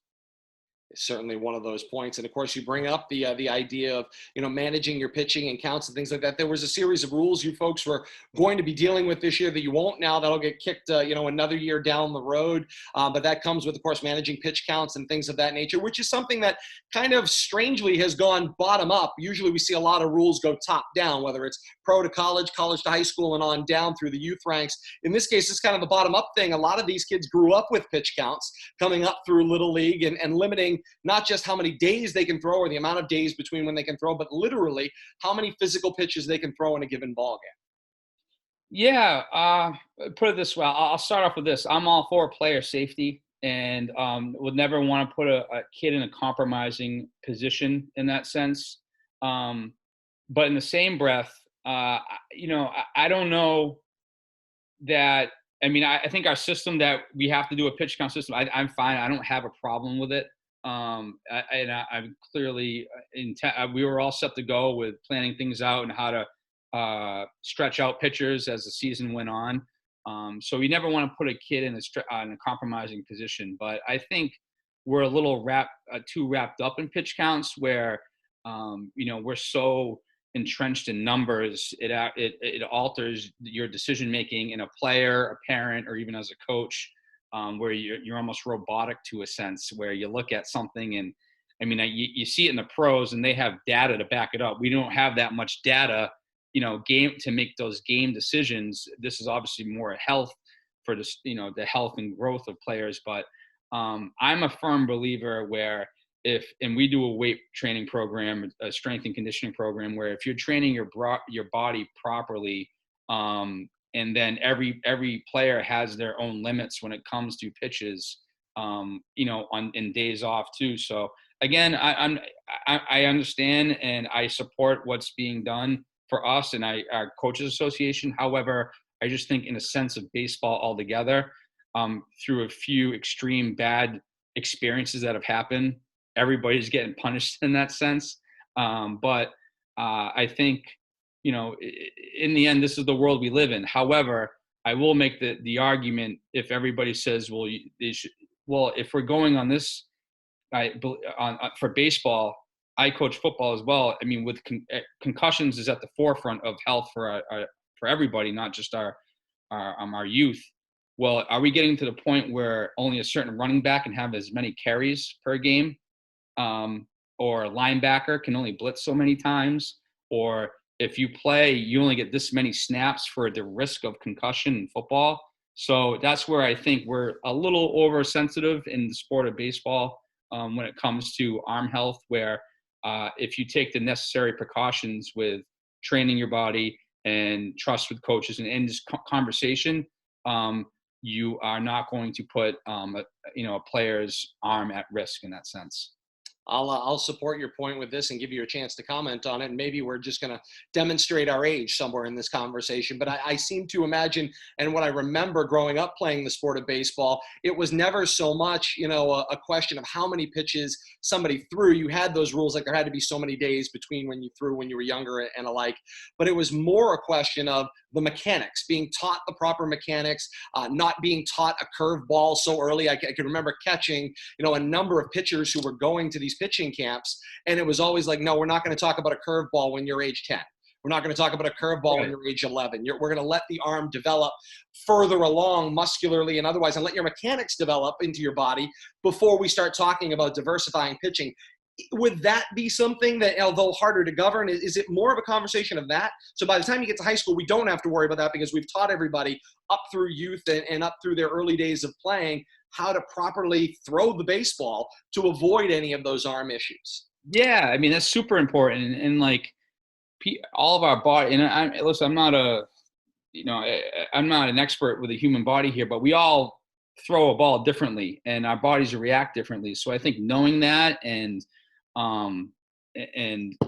Certainly one of those points. And of course, you bring up the idea of, managing your pitching and counts and things like that. There was a series of rules you folks were going to be dealing with this year that you won't now. That'll get kicked, another year down the road. But that comes with, of course, managing pitch counts and things of that nature, which is something that kind of strangely has gone bottom up. Usually we see a lot of rules go top down, whether it's pro to college, college to high school, and on down through the youth ranks. In this case, it's kind of the bottom up thing. A lot of these kids grew up with pitch counts coming up through Little League, and limiting not just how many days they can throw or the amount of days between when they can throw, but literally how many physical pitches they can throw in a given ball game. Yeah, put it this way. I'll start off with this. I'm all for player safety, and would never want to put a kid in a compromising position in that sense. But in the same breath, I don't know that. I mean, I think our system that we have to do a pitch count system, I'm fine. I don't have a problem with it. I'm clearly we were all set to go with planning things out and how to stretch out pitchers as the season went on. So we never want to put a kid in a compromising position. But I think we're a little too wrapped up in pitch counts where, we're so entrenched in numbers. It alters your decision making in a player, a parent, or even as a coach. Where you're almost robotic to a sense, where you look at something and, I mean, you see it in the pros and they have data to back it up. We don't have that much data, game to make those game decisions. This is obviously more health for this, the health and growth of players. But I'm a firm believer where and we do a weight training program, a strength and conditioning program, where if you're training your body properly, and then every player has their own limits when it comes to pitches, in days off too. So again, I understand and I support what's being done for us and our coaches association. However, I just think in a sense of baseball altogether, through a few extreme bad experiences that have happened, everybody's getting punished in that sense. But I think, in the end, this is the world we live in. However, I will make the argument if everybody says, well, they should, well, if we're going on this, for baseball, I coach football as well. I mean, with concussions is at the forefront of health for everybody, not just our youth. Well, are we getting to the point where only a certain running back can have as many carries per game, or a linebacker can only blitz so many times, or if you play, you only get this many snaps for the risk of concussion in football? So that's where I think we're a little oversensitive in the sport of baseball when it comes to arm health, where if you take the necessary precautions with training your body and trust with coaches and just conversation, you are not going to put a player's arm at risk in that sense. I'll support your point with this and give you a chance to comment on it. And maybe we're just going to demonstrate our age somewhere in this conversation. But I seem to imagine, and what I remember growing up playing the sport of baseball, it was never so much, a question of how many pitches somebody threw. You had those rules, like there had to be so many days between when you threw when you were younger and alike. But it was more a question of the mechanics, being taught the proper mechanics, not being taught a curveball so early. I can remember catching, a number of pitchers who were going to these pitching camps, and it was always like, no, we're not going to talk about a curveball when you're age 10. We're not going to talk about a curveball when you're age 11. We're going to let the arm develop further along muscularly and otherwise, and let your mechanics develop into your body before we start talking about diversifying pitching. Would that be something that, although harder to govern, is it more of a conversation of that? So by the time you get to high school, we don't have to worry about that because we've taught everybody up through youth and up through their early days of playing how to properly throw the baseball to avoid any of those arm issues. Yeah, I mean, that's super important. And like all of our body, and listen, I'm not an expert with the human body here, but we all throw a ball differently and our bodies react differently. So I think knowing that and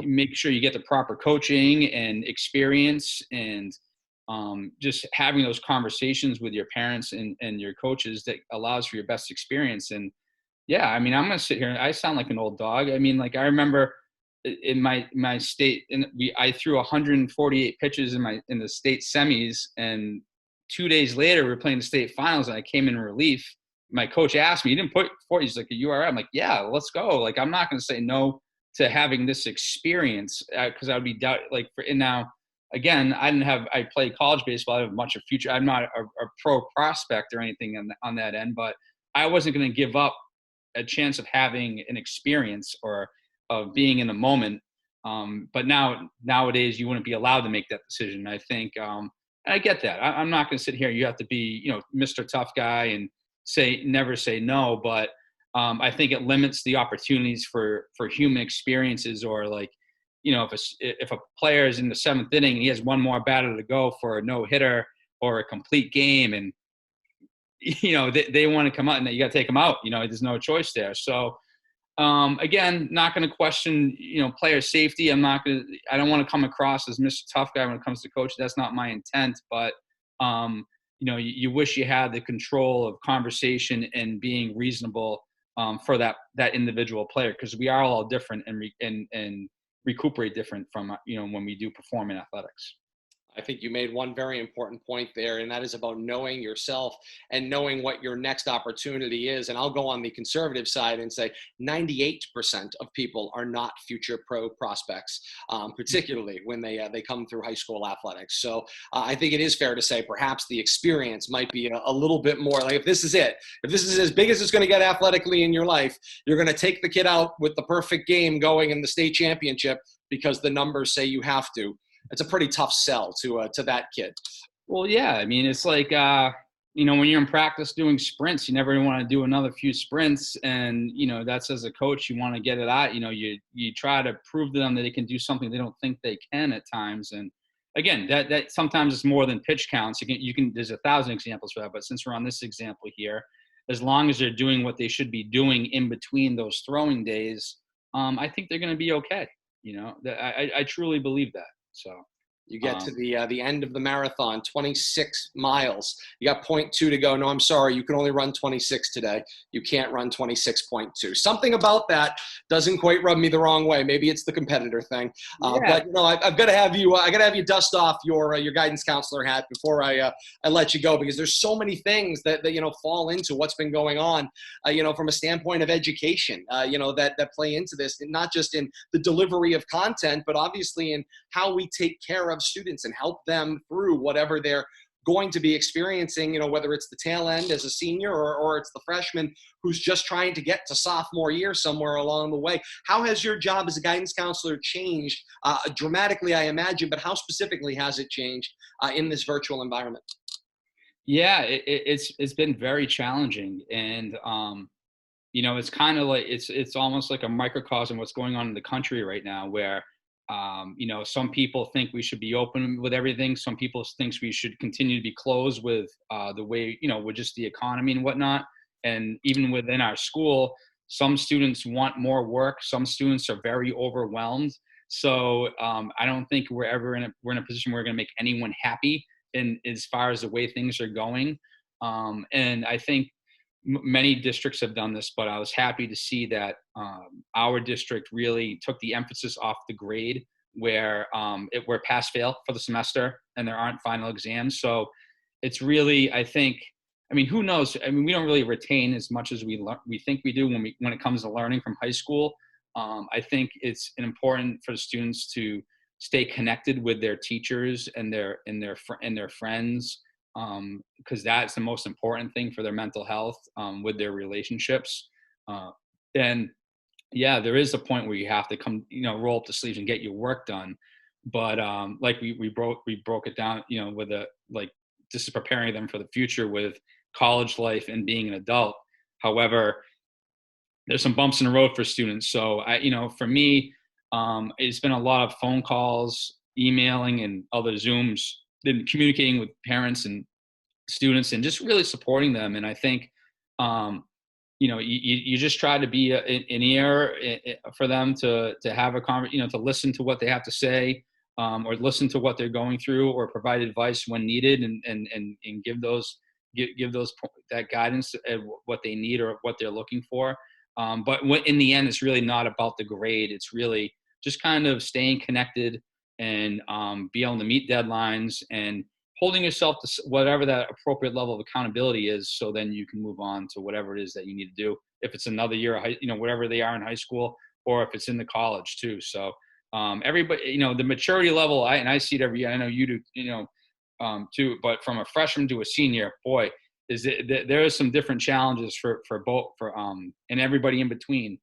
make sure you get the proper coaching and experience and just having those conversations with your parents and your coaches that allows for your best experience. And yeah, I mean, I'm going to sit here and I sound like an old dog. I mean, like I remember in my state, I threw 148 pitches in the state semis, and 2 days later we were playing the state finals and I came in relief. My coach asked me, "You didn't put 40?" He's like, "Are you all right?" I'm like, "Yeah, let's go." Like, I'm not going to say no to having this experience because I would be and now again, I played college baseball. I have much of future. I'm not a pro prospect or anything on that end, but I wasn't going to give up a chance of having an experience or of being in the moment. But nowadays you wouldn't be allowed to make that decision. I think, I get that. I'm not going to sit here. You have to be, Mr. Tough Guy and never say no. But I think it limits the opportunities for human experiences, or like, if a player is in the seventh inning and he has one more batter to go for a no hitter or a complete game, and they want to come out, and you got to take them out. There's no choice there. So again, not going to question player safety. I don't want to come across as Mr. Tough Guy when it comes to coaching. That's not my intent. But you wish you had the control of conversation and being reasonable for that individual player, because we are all different and recuperate different from when we do perform in athletics. I think you made one very important point there, and that is about knowing yourself and knowing what your next opportunity is. And I'll go on the conservative side and say 98% of people are not future pro prospects, particularly when they come through high school athletics. So I think it is fair to say perhaps the experience might be a little bit more like, if this is as big as it's going to get athletically in your life, you're going to take the kid out with the perfect game going in the state championship because the numbers say you have to. It's a pretty tough sell to that kid. Well, yeah. I mean, it's like, when you're in practice doing sprints, you never want to do another few sprints. And, that's as a coach, you want to get it out. You try to prove to them that they can do something they don't think they can at times. And again, that sometimes it's more than pitch counts. There's 1,000 examples for that. But since we're on this example here, as long as they're doing what they should be doing in between those throwing days, I think they're going to be okay. I truly believe that. So, You get to the end of the marathon, 26 miles. You got 0.2 to go. No, I'm sorry. You can only run 26 today. You can't run 26.2. Something about that doesn't quite rub me the wrong way. Maybe it's the competitor thing. Yeah. But you know, I've got to have you. I got to have you dust off your guidance counselor hat before I let you go, because there's so many things that you know fall into what's been going on. You know, from a standpoint of education. You know, that play into this, not just in the delivery of content, but obviously in how we take care of students and help them through whatever they're going to be experiencing, you know, whether it's the tail end as a senior or it's the freshman who's just trying to get to sophomore year somewhere along the way. How has your job as a guidance counselor changed dramatically, I imagine, but how specifically has it changed in this virtual environment? Yeah, it's been very challenging, and you know, it's kind of like it's almost like a microcosm of what's going on in the country right now, where you know, some people think we should be open with everything. Some people think we should continue to be closed with the way, you know, with just the economy and whatnot. And even within our school, some students want more work. Some students are very overwhelmed. So I don't think we're in a position where we're going to make anyone happy in as far as the way things are going. And I think many districts have done this, but I was happy to see that our district really took the emphasis off the grade, where we're pass fail for the semester and there aren't final exams. So it's really, I think, I mean, who knows? I mean, we don't really retain as much as we think we do when it comes to learning from high school. I think it's important for the students to stay connected with their teachers and their friends, because that's the most important thing for their mental health, with their relationships. Then, yeah, there is a point where you have to come, you know, roll up the sleeves and get your work done. But like we broke it down, you know, with this is preparing them for the future with college life and being an adult. However, there's some bumps in the road for students. So you know, for me, it's been a lot of phone calls, emailing, and other Zooms, then communicating with parents and students and just really supporting them. And I think, you know, you just try to be an ear for them to have a conversation, you know, to listen to what they have to say, or listen to what they're going through, or provide advice when needed, and give that guidance at what they need or what they're looking for. But in the end, it's really not about the grade. It's really just kind of staying connected and be able to meet deadlines and holding yourself to whatever that appropriate level of accountability is, so then you can move on to whatever it is that you need to do. If it's another year of you know, whatever they are in high school, or if it's in the college too. So everybody, you know, the maturity level, I see it every year. I know you do, you know, too. But from a freshman to a senior, boy, there are some different challenges for both, and everybody in between,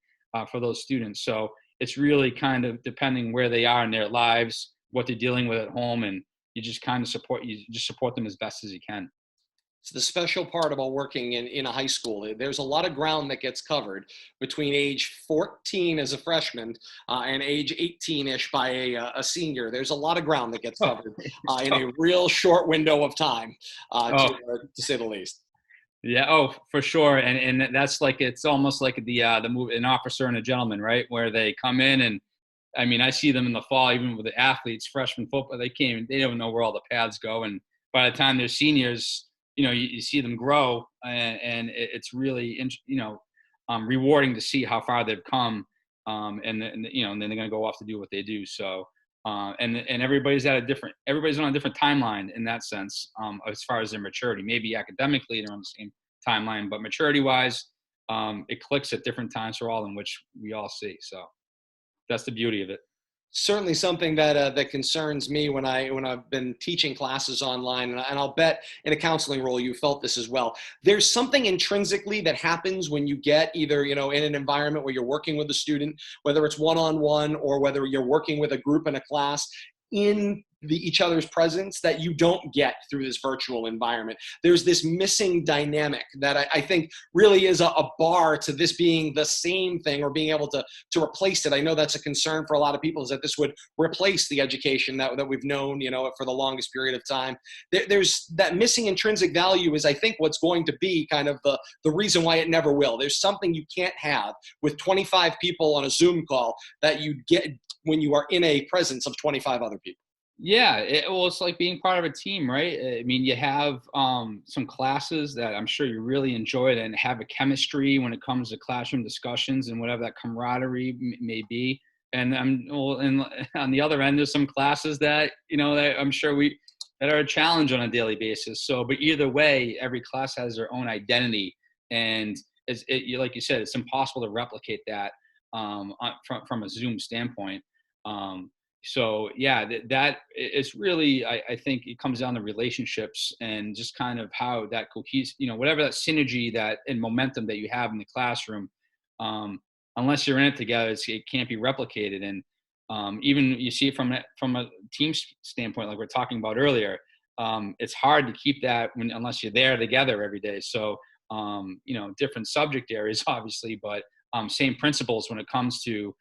for those students. So it's really kind of depending where they are in their lives, what they're dealing with at home, and you just kind of support them as best as you can. It's the special part about working in a high school. There's a lot of ground that gets covered between age 14 as a freshman and age 18-ish by a senior. There's a lot of ground that gets covered in a real short window of time, to say the least. Yeah. Oh, for sure. And that's like, it's almost like the movie, An Officer and a Gentleman, right? Where they come in, and I mean, I see them in the fall, even with the athletes, freshman football, they don't know where all the paths go. And by the time they're seniors, you know, you see them grow, and it's really, you know, rewarding to see how far they've come. And you know, and then they're going to go off to do what they do. So, and everybody's on a different timeline in that sense, as far as their maturity. Maybe academically they're on the same timeline, but maturity wise, it clicks at different times for all of them, which we all see. So that's the beauty of it. Certainly something that concerns me when I've been teaching classes online, and I'll bet in a counseling role you felt this as well. There's something intrinsically that happens when you get either, you know, in an environment where you're working with a student, whether it's one-on-one or whether you're working with a group in a class, in each other's presence, that you don't get through this virtual environment. There's this missing dynamic that I think really is a bar to this being the same thing, or being able to replace it. I know that's a concern for a lot of people, is that this would replace the education that we've known, you know, for the longest period of time. There's that missing intrinsic value is, I think, what's going to be kind of the reason why it never will. There's something you can't have with 25 people on a Zoom call that you get when you are in a presence of 25 other people. Yeah, well, it's like being part of a team, right? I mean, you have some classes that I'm sure you really enjoyed and have a chemistry when it comes to classroom discussions and whatever that camaraderie may be. And and on the other end, there's some classes that that I'm sure that are a challenge on a daily basis. So, but either way, every class has their own identity, and like you said, it's impossible to replicate that from a Zoom standpoint. Um, so yeah, that it's really, I think it comes down to relationships and just kind of how that cohesive, whatever that synergy that and momentum that you have in the classroom, um, unless you're in it together, it can't be replicated. And even you see it from a team standpoint, like we're talking about earlier, it's hard to keep that unless you're there together every day. So different subject areas obviously, but same principles when it comes to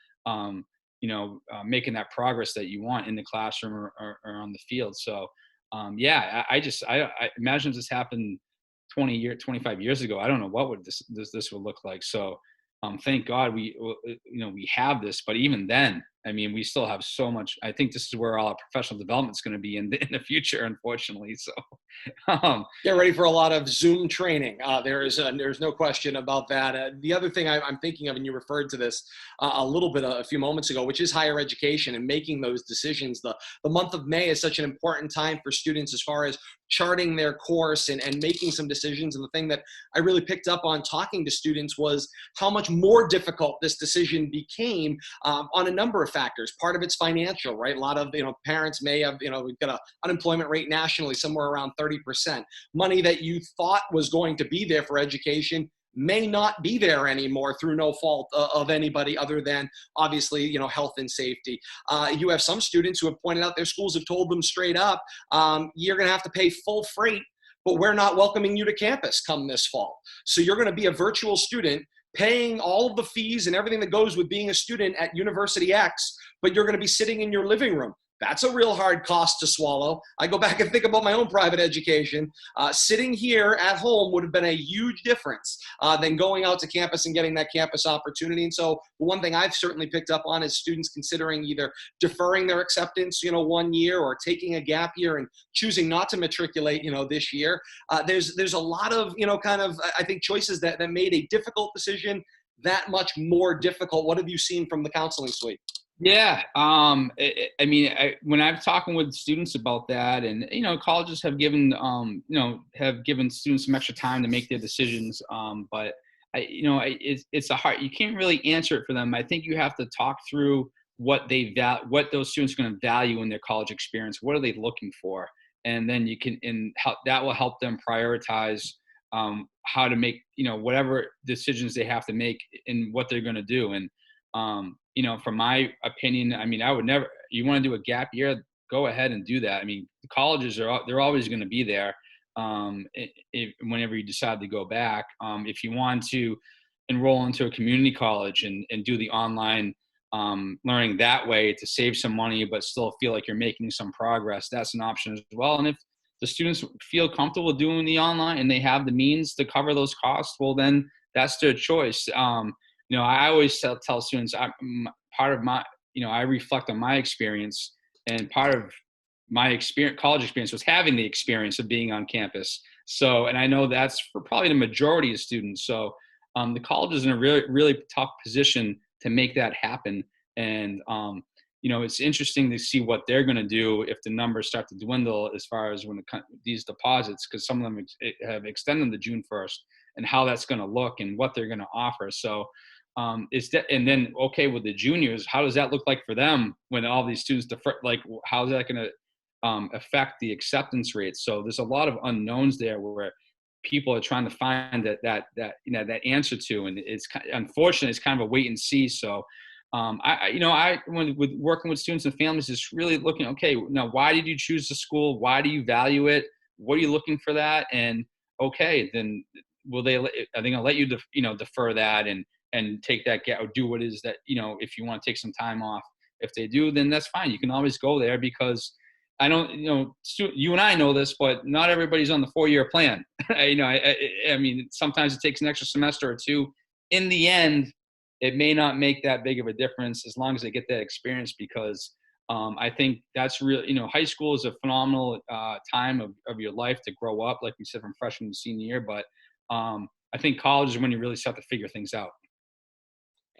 making that progress that you want in the classroom or on the field. So, I imagine if this happened 25 years ago, I don't know what would this would look like. So, thank God we have this, but even then, I mean, we still have so much. I think this is where all our professional development is going to be in the future, unfortunately. So, Get ready for a lot of Zoom training. There's no question about that. The other thing I'm thinking of, and you referred to this a little bit a few moments ago, which is higher education and making those decisions. The month of May is such an important time for students as far as charting their course and making some decisions. And the thing that I really picked up on talking to students was how much more difficult this decision became on a number of factors. Part of it's financial, right? A lot of parents may have, we've got an unemployment rate nationally somewhere around 30%. Money that you thought was going to be there for education may not be there anymore through no fault of anybody other than obviously health and safety. You have some students who have pointed out their schools have told them straight up, you're going to have to pay full freight, but we're not welcoming you to campus come this fall. So you're going to be a virtual student paying all of the fees and everything that goes with being a student at University X, but you're going to be sitting in your living room. That's a real hard cost to swallow. I go back and think about my own private education. Sitting here at home would have been a huge difference than going out to campus and getting that campus opportunity. And so one thing I've certainly picked up on is students considering either deferring their acceptance, 1 year, or taking a gap year and choosing not to matriculate, this year. There's a lot of, I think choices that made a difficult decision that much more difficult. What have you seen from the counseling suite? Yeah. When I'm talking with students about that, and, colleges have given students some extra time to make their decisions. But it's a hard, you can't really answer it for them. I think you have to talk through what those students are going to value in their college experience. What are they looking for? And then that will help them prioritize, how to make, whatever decisions they have to make and what they're going to do. And, from my opinion, I would never, you want to do a gap year, go ahead and do that. The colleges they're always going to be there. Whenever you decide to go back, if you want to enroll into a community college and do the online learning that way to save some money, but still feel like you're making some progress, that's an option as well. And if the students feel comfortable doing the online and they have the means to cover those costs, well, then that's their choice. I always tell students, part of my, I reflect on my experience, and part of my college experience was having the experience of being on campus. So, and I know that's for probably the majority of students. So, the college is in a really, really tough position to make that happen. And, it's interesting to see what they're going to do if the numbers start to dwindle as far as these deposits, because some of them have extended to June 1st, and how that's going to look and what they're going to offer. So, and then with the juniors, how does that look like for them when all these students defer? Like, how is that going to affect the acceptance rate? So there's a lot of unknowns there where people are trying to find that answer to, and unfortunately it's kind of a wait and see. So when with working with students and families, is really looking, okay, now why did you choose the school? Why do you value it? What are you looking for that? And okay, then are they going to let you defer that and take that gap, or do what it is that, if you want to take some time off? If they do, then that's fine. You can always go there, because I don't, you and I know this, but not everybody's on the 4-year plan. Sometimes it takes an extra semester or two. In the end, it may not make that big of a difference as long as they get that experience, because I think that's really, high school is a phenomenal time of your life to grow up, like we said, from freshman to senior year. But I think college is when you really start to figure things out.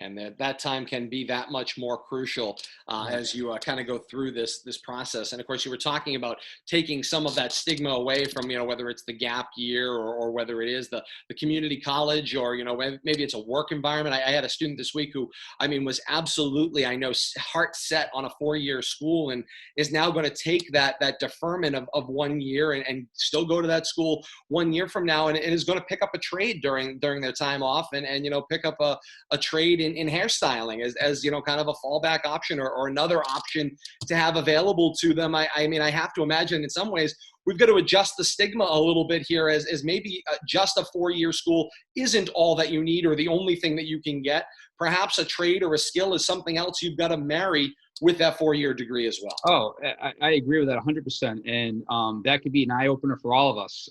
And that time can be that much more crucial as you kind of go through this process. And of course, you were talking about taking some of that stigma away from, whether it's the gap year or whether it is the community college, or maybe it's a work environment. I had a student this week who, was absolutely, I know, heart set on a 4-year school, and is now going to take that deferment of 1 year and still go to that school 1 year from now, and is going to pick up a trade during their time off, and pick up a trade in hairstyling as kind of a fallback option or another option to have available to them. I have to imagine in some ways we've got to adjust the stigma a little bit here, as maybe just a 4-year school isn't all that you need or the only thing that you can get. Perhaps a trade or a skill is something else you've got to marry with that 4-year degree as well. Oh, I agree with that 100%. And that could be an eye opener for all of us.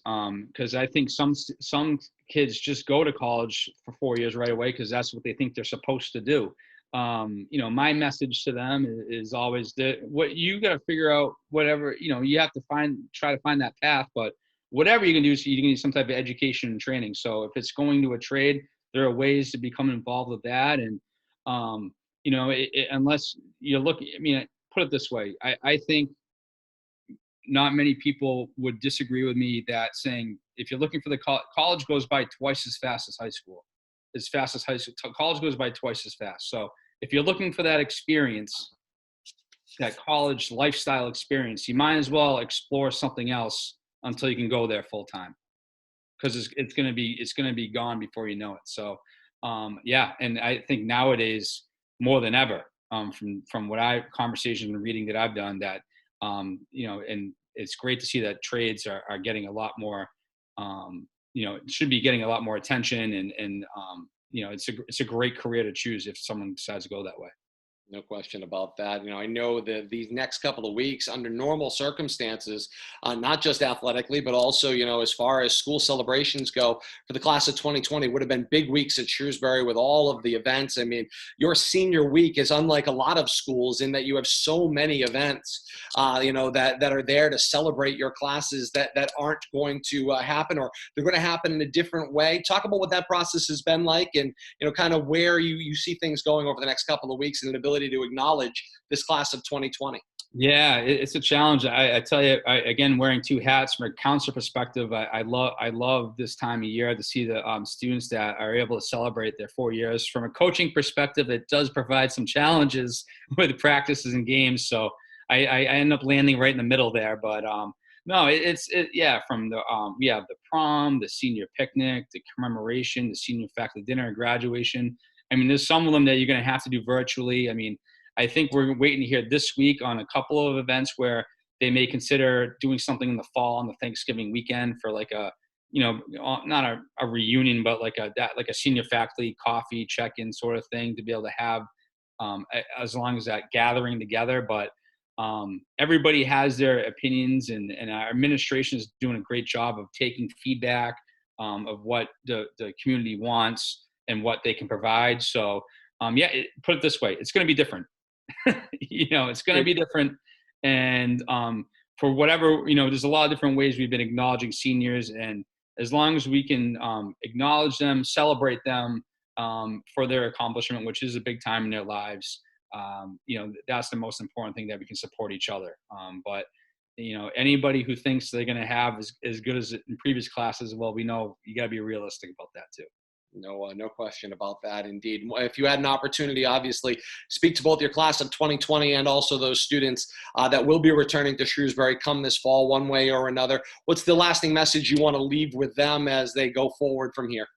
Because I think some kids just go to college for 4 years right away because that's what they think they're supposed to do. My message to them is always that what you got to figure out, whatever, you have to try to find that path, but whatever you can do, so you can need some type of education and training. So if it's going to a trade, there are ways to become involved with that. And, unless you look, put it this way, I think not many people would disagree with me that saying, if you're looking for the college goes by twice as fast as high school, college goes by twice as fast. So if you're looking for that experience, that college lifestyle experience, you might as well explore something else until you can go there full time, because it's going to be gone before you know it. So and I think nowadays more than ever, from what conversations and reading that I've done, that and it's great to see that trades are getting a lot more, should be getting a lot more attention, and it's a great career to choose if someone decides to go that way. No question about that. I know that these next couple of weeks, under normal circumstances, not just athletically, but also, as far as school celebrations go, for the class of 2020, would have been big weeks at Shrewsbury with all of the events. Your senior week is unlike a lot of schools in that you have so many events, that are there to celebrate your classes that aren't going to happen, or they're going to happen in a different way. Talk about what that process has been like, and, kind of where you see things going over the next couple of weeks, and an ability to acknowledge this class of 2020. Yeah, it's a challenge. I tell you, again, wearing two hats from a counselor perspective, I love this time of year to see the students that are able to celebrate their 4 years. From a coaching perspective, it does provide some challenges with practices and games. So I end up landing right in the middle there. But no, from the prom, the senior picnic, the commemoration, the senior faculty dinner, and graduation. There's some of them that you're going to have to do virtually. I think we're waiting to hear this week on a couple of events where they may consider doing something in the fall on the Thanksgiving weekend for like a, not a reunion, but like a senior faculty coffee check-in sort of thing to be able to have, as long as that gathering together. But everybody has their opinions, and our administration is doing a great job of taking feedback of what the community wants and what they can provide. So put it this way, it's going to be different. It's going to be different. And for whatever, there's a lot of different ways we've been acknowledging seniors. And as long as we can acknowledge them, celebrate them for their accomplishment, which is a big time in their lives, that's the most important thing, that we can support each other. But anybody who thinks they're going to have as good as in previous classes, well, we know you got to be realistic about that too. No question about that. Indeed. If you had an opportunity, obviously, speak to both your class of 2020 and also those students that will be returning to Shrewsbury come this fall, one way or another. What's the lasting message you want to leave with them as they go forward from here?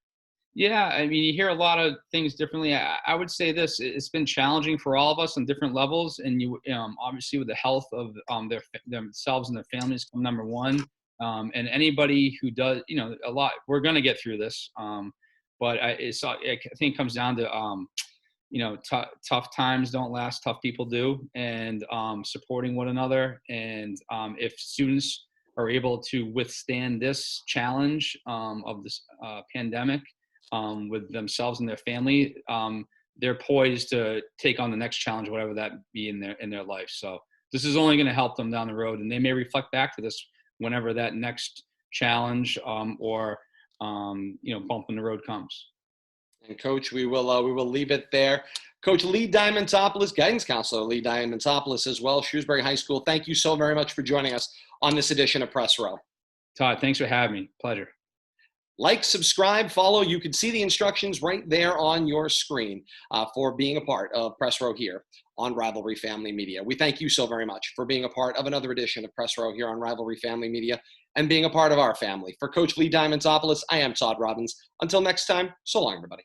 Yeah, you hear a lot of things differently. I would say this: it's been challenging for all of us on different levels, and obviously with the health of themselves and their families come number one. And anybody who does, a lot, we're going to get through this. But I think it comes down to, tough times don't last, tough people do, and supporting one another. And if students are able to withstand this challenge of this pandemic with themselves and their family, they're poised to take on the next challenge, whatever that be in their life. So this is only going to help them down the road, and they may reflect back to this whenever that next challenge or bump in the road comes. And Coach, we will leave it there. Coach Lee Diamantopoulos, guidance counselor Lee Diamantopoulos as well, Shrewsbury High School. Thank you so very much for joining us on this edition of Press Row. Todd, thanks for having me. Pleasure. Like, subscribe, follow. You can see the instructions right there on your screen for being a part of Press Row here on Rivalry Family Media. We thank you so very much for being a part of another edition of Press Row here on Rivalry Family Media and being a part of our family. For Coach Lee Diamantopoulos, I am Todd Robbins. Until next time, so long, everybody.